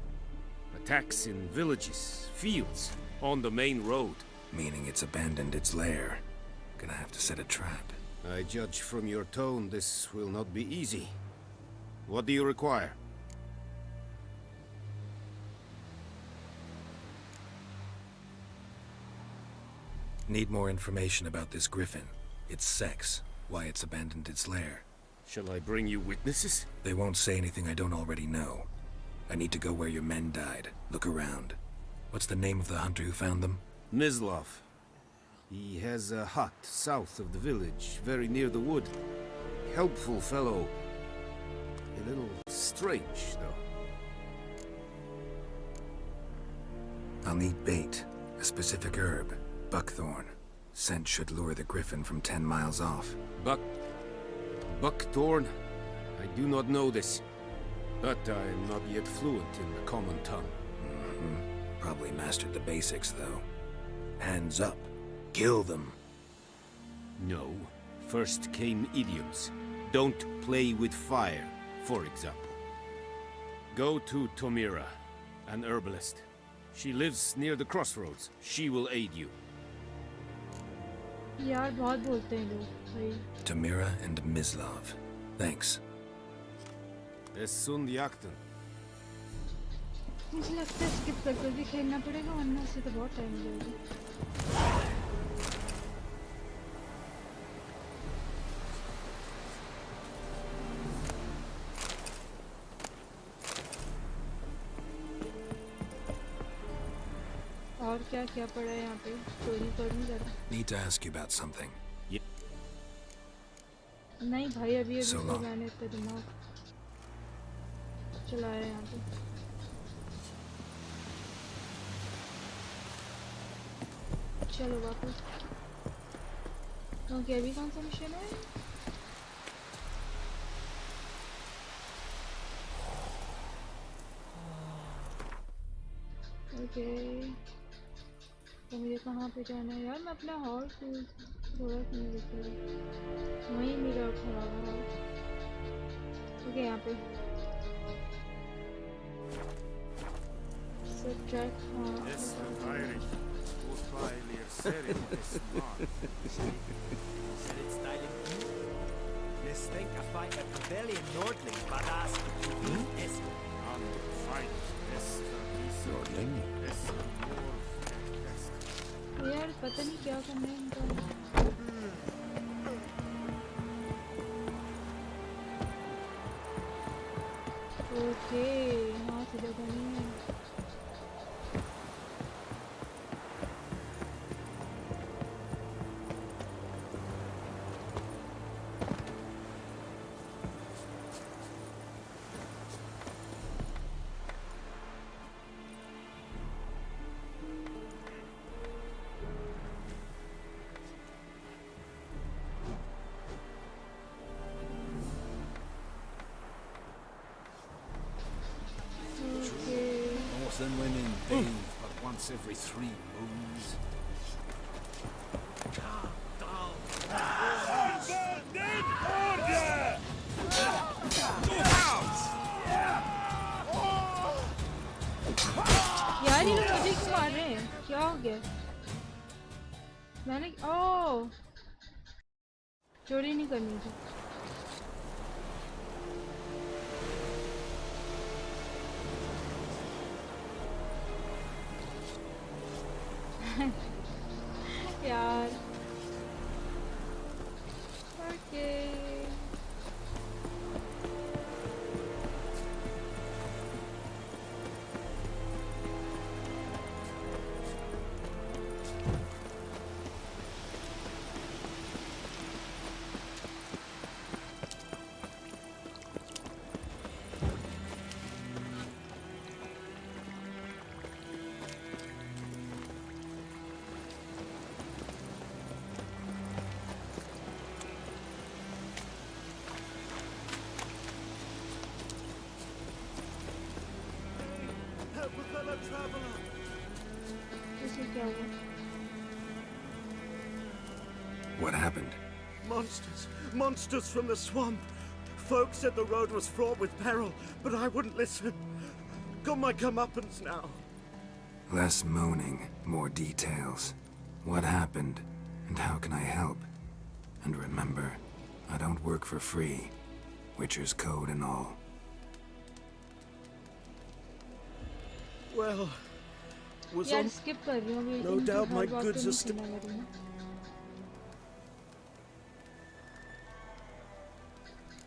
Attacks in villages, fields, on the main road. Meaning it's abandoned its lair. Gonna have to set a trap. I judge from your tone this will not be easy. What do you require? Need more information about this griffin. Its sex, why it's abandoned its lair. Shall I bring you witnesses? They won't say anything I don't already know. I need to go where your men died. Look around. What's the name of the hunter who found them? Mislav. He has a hut south of the village, very near the wood. Helpful fellow. A little strange, though. I'll need bait. A specific herb. Buckthorn. Scent should lure the griffin from 10 miles off. Buckthorn? I do not know this. But I am not yet fluent in the common tongue. Probably mastered the basics, though. Hands up. Kill them. No. First came idioms. Don't play with fire, for example. Go to Tomira, an herbalist. She lives near the crossroads. She will aid you. यार बहुत बोलते हैं लोग भाई. Tamira and Mislav. Thanks. Jakten. मुझे लगता है skip कर भी खेलना पड़ेगा वरना से तो बहुत टाइम लगेगा. और क्या क्या पड़ा है यहाँ पे चोरी करूँ जरा. Need to ask you about something. नहीं भाई अभी So तो long. मैंने इतना दिमाग चलाया यहाँ पे. चलो वापस. क्योंकि अभी कौन सा मिशन है? ओके तो मुझे कहाँ पे जाना है यार. मैं अपना हॉर्स थोड़ा नहीं दिख रहा. वहीं मेरा खड़ा हुआ है. ओके यहाँ पे subtract. यार पता नहीं क्या करना है इनका. ओके हाँ सीधा करनी है. Northern women bathe but once every 3 moons. यार ये लोग मुझे क्यों मार रहे हैं? क्या हो गया? मैंने ओह चोरी नहीं करनी थी. यार okay What happened? Monsters! Monsters from the swamp! Folks said the road was fraught with peril, but I wouldn't listen. Got my comeuppance now. Less moaning, more details. What happened, and how can I help? And remember, I don't work for free. Witcher's code and all. Well, was यार on. skip कर रही हूँ अभी No इनकी doubt her my बात goods तो are नहीं still. सुना करूँगी।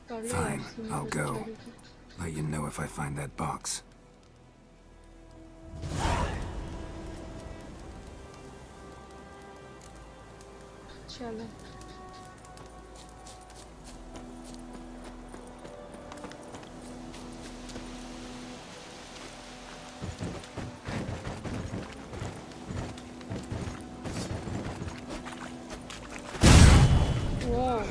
कर लो यार, Fine, सुनो I'll तो go. बेचारी की। Let you know if I find that box. चलो Wow.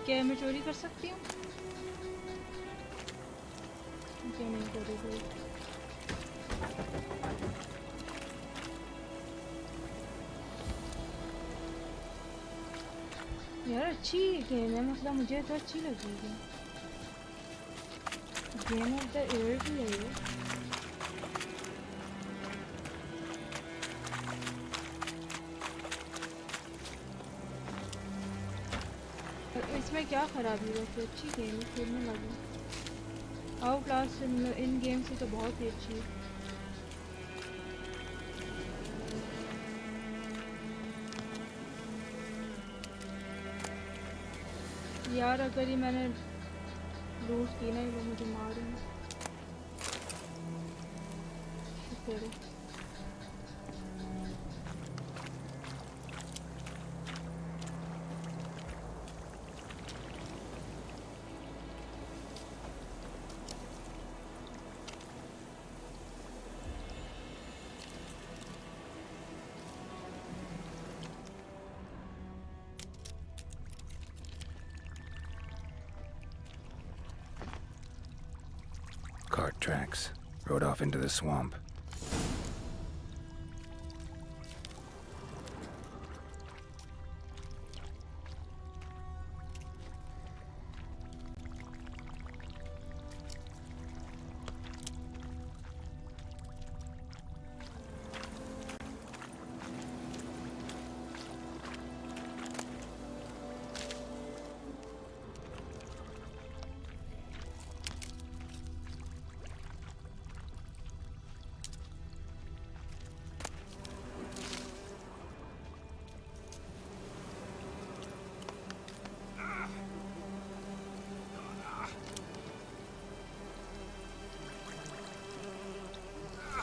क्या मैं चोरी कर सकती हूँ? क्या नहीं करेगी? यार अच्छी गेम है, मतलब मुझे तो अच्छी लगी है। गेम ऑफ द ईयर भी है ये। इसमें क्या खराबी है? तो अच्छी गेम है, खेलने लगी। आउटलास्ट इन गेम से तो बहुत ही अच्छी है। यार अगर ये मैंने लूट की ना, वो मुझे मारेंगे। शुक्र है। Cart tracks. Rode off into the swamp.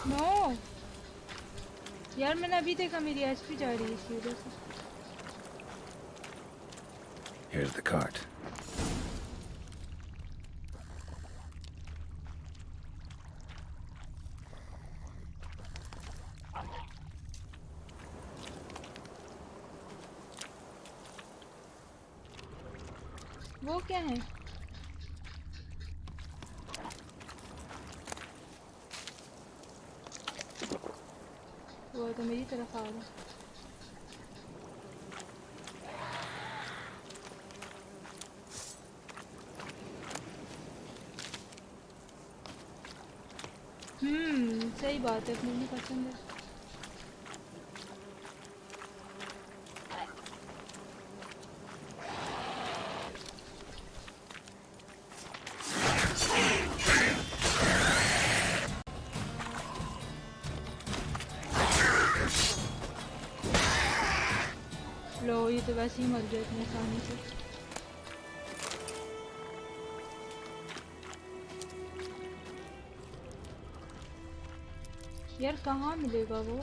No यार मैंने अभी देखा मेरी एचपी जा रही है इसकी वजह से। Here's the cart. वो क्या है? वो तो मेरी तरफ आ रहा है। सही बात है, अपनी भी पसंद है। लो ये तो वैसे ही मर गया इतनी आसानी से। यार कहाँ मिलेगा वो?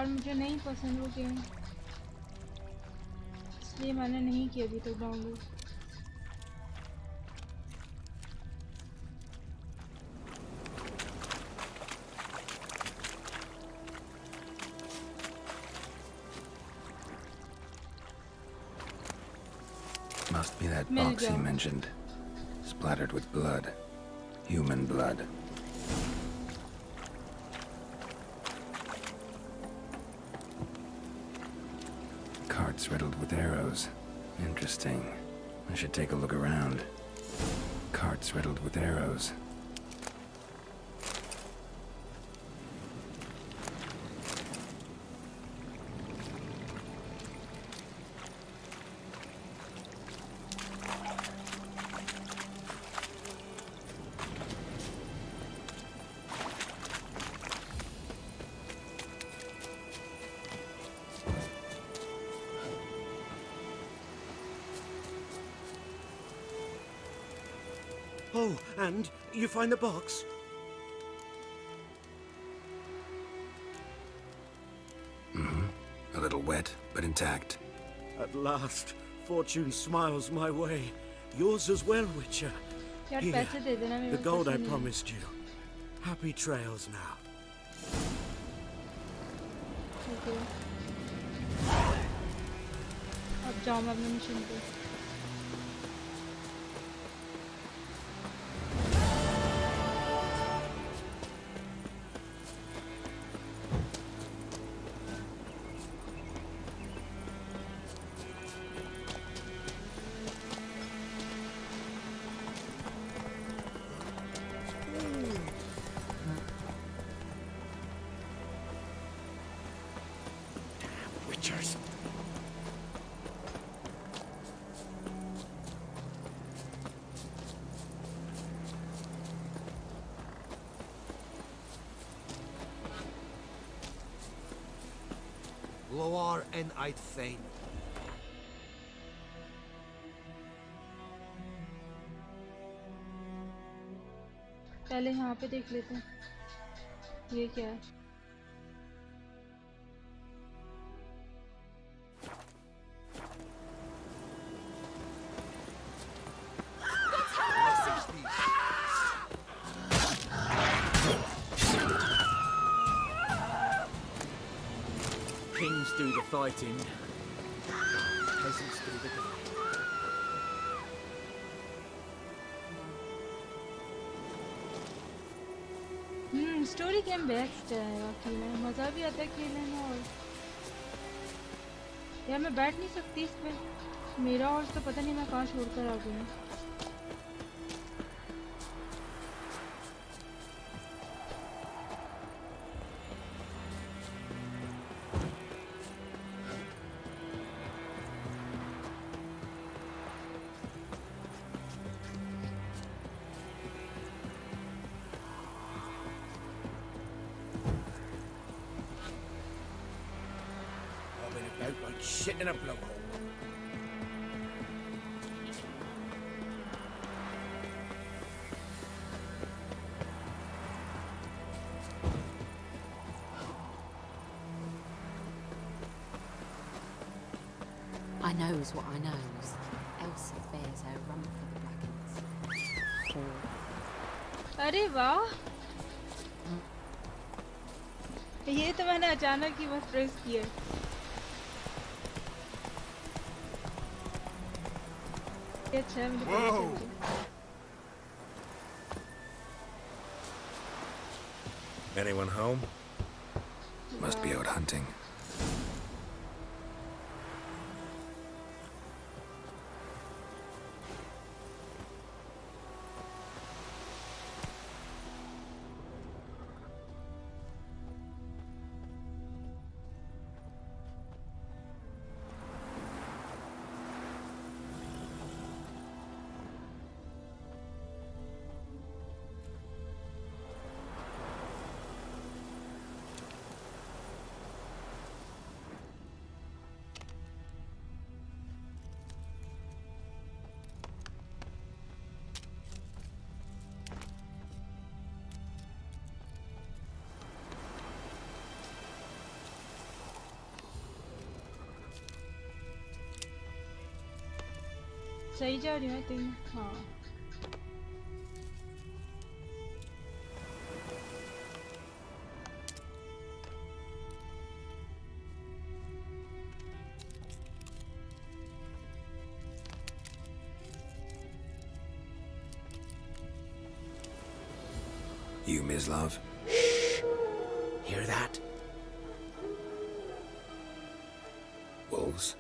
यार मुझे नहीं पसंद वो गेम, इसलिए मैंने नहीं किया अभी तक download. Must be that box he mentioned. Splattered with blood. Human blood. Carts riddled with arrows. Interesting. I should take a look around. Carts riddled with arrows. Oh, and you find the box? Mm-hmm. A little wet, but intact. At last, fortune smiles my way. Yours as well, Witcher. यार Here, पैसे दे देना मेरे the gold I पास नहीं है। promised you. Happy trails now. Okay. अब जाओ मैं अपने मिशन पे। Witchers. Loar and I'd fain. पहले यहाँ पे देख लेते हैं ये क्या है। Kings do the fighting, peasants do the dying. Story game best है वाकई में, मज़ा भी आता है खेलने में। और यार मैं बैठ नहीं सकती इस पे, मेरा और तो पता नहीं मैं कहाँ छोड़कर आ गई हूँ। Like shit in a blowhole. I knows what I knows. Elsa bears her rump for the blackens. अरे वाह, ये तो मैंने अचानक ही बस प्रेस किया। अच्छा है मुझे पता चल गया। Anyone home? Must be out hunting. सही जा रही हूँ तुम? हाँ You, Mislav? Hear that? Wolves?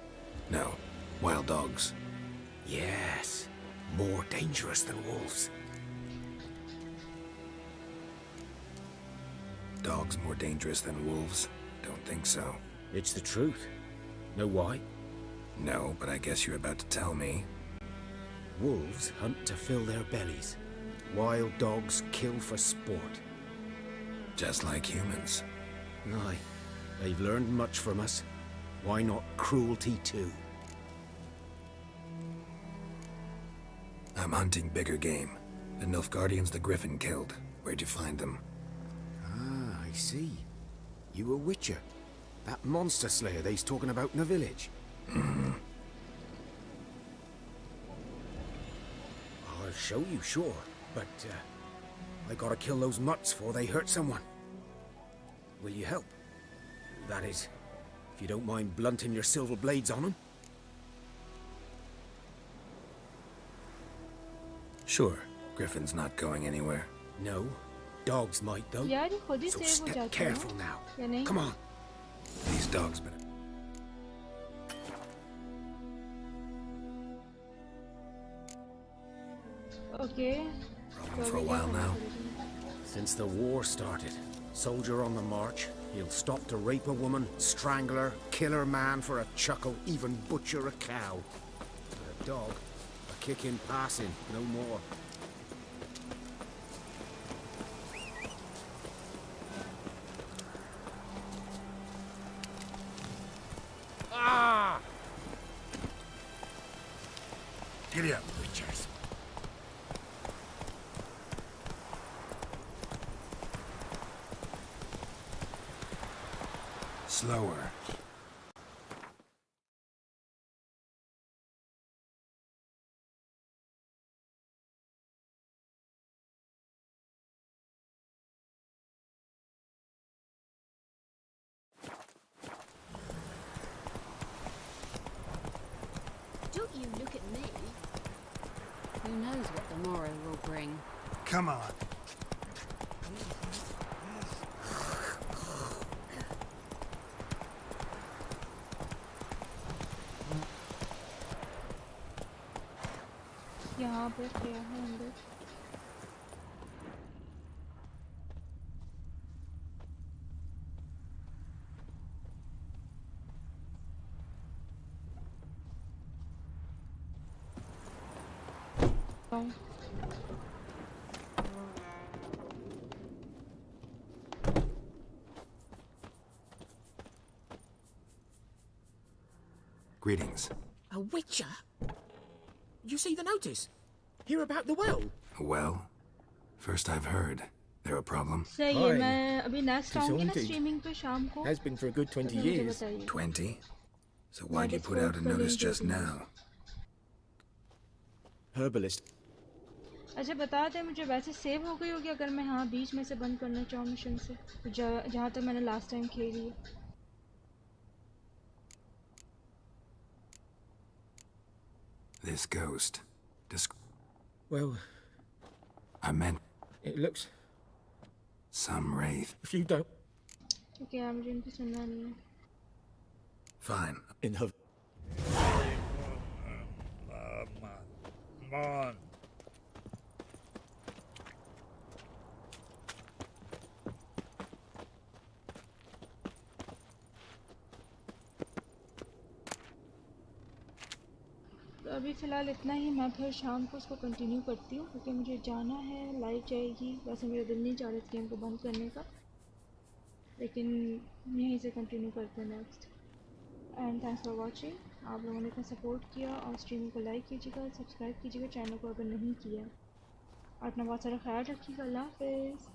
No, wild dogs. Yes. More dangerous than wolves. Dogs more dangerous than wolves? Don't think so. It's the truth. Know why? No, but I guess you're about to tell me. Wolves hunt to fill their bellies. Wild dogs kill for sport. Just like humans. Aye. They've learned much from us. Why not cruelty too? I'm hunting bigger game. The Nilfgaardians the Griffin killed. Where'd you find them? Ah, I see. You a witcher. That monster slayer they's talking about in the village. Mm-hmm. I'll show you, sure. But, I gotta kill those mutts before they hurt someone. Will you help? That is, if you don't mind blunting your silver blades on them. Sure. Griffin's not going anywhere. No. Dogs might, though. यार ये खुद ही So save हो step जाता है careful now. या नहीं? Come on. These dogs better... Okay. Problem for a while now. Since the war started, soldier on the march, he'll stop to rape a woman, strangle her, kill her man for a chuckle, even butcher a cow. But a dog, a kick in passing, no more. Ah! Giddy up. Witchers. Slower. Don't you look at me. Who knows what the morrow will bring? Come on. यहाँ पे क्या है अंदर? Greetings. A witcher? You see the notice? Hear about the well? Well, first I've heard. There a problem? सही है मैं अभी next आऊंगी ना haunted. स्ट्रीमिंग पे शाम को. Has been for a good 20 तो मुझे years. बताइए. 20? So why'd you put Discord out a का notice link just दे दो. now? Herbalist. अच्छा बता दे मुझे वैसे सेव हो गई होगी अगर मैं हाँ बीच में से बंद करना चाहूँ मिशन से जहाँ तक मैंने लास्ट टाइम खेली है. This ghost. Well, I meant it looks... some wraith. If you don't... ठीक है मुझे इनको सुनना नहीं है. Fine. In her... Man. तो अभी फ़िलहाल इतना ही. मैं फिर शाम को उसको कंटिन्यू करती हूँ क्योंकि मुझे जाना है. लाइट जाएगी. वैसे मेरा दिल नहीं चाह रहा इस गेम को बंद करने का लेकिन यहीं से कंटिन्यू करते हैं next. And thanks for watching. आप लोगों ने इतना सपोर्ट किया और स्ट्रीमिंग को लाइक कीजिएगा, सब्सक्राइब कीजिएगा चैनल को अगर नहीं किया. और अपना बहुत सारा ख्याल रखिएगा. अल्लाह हाफ़िज़.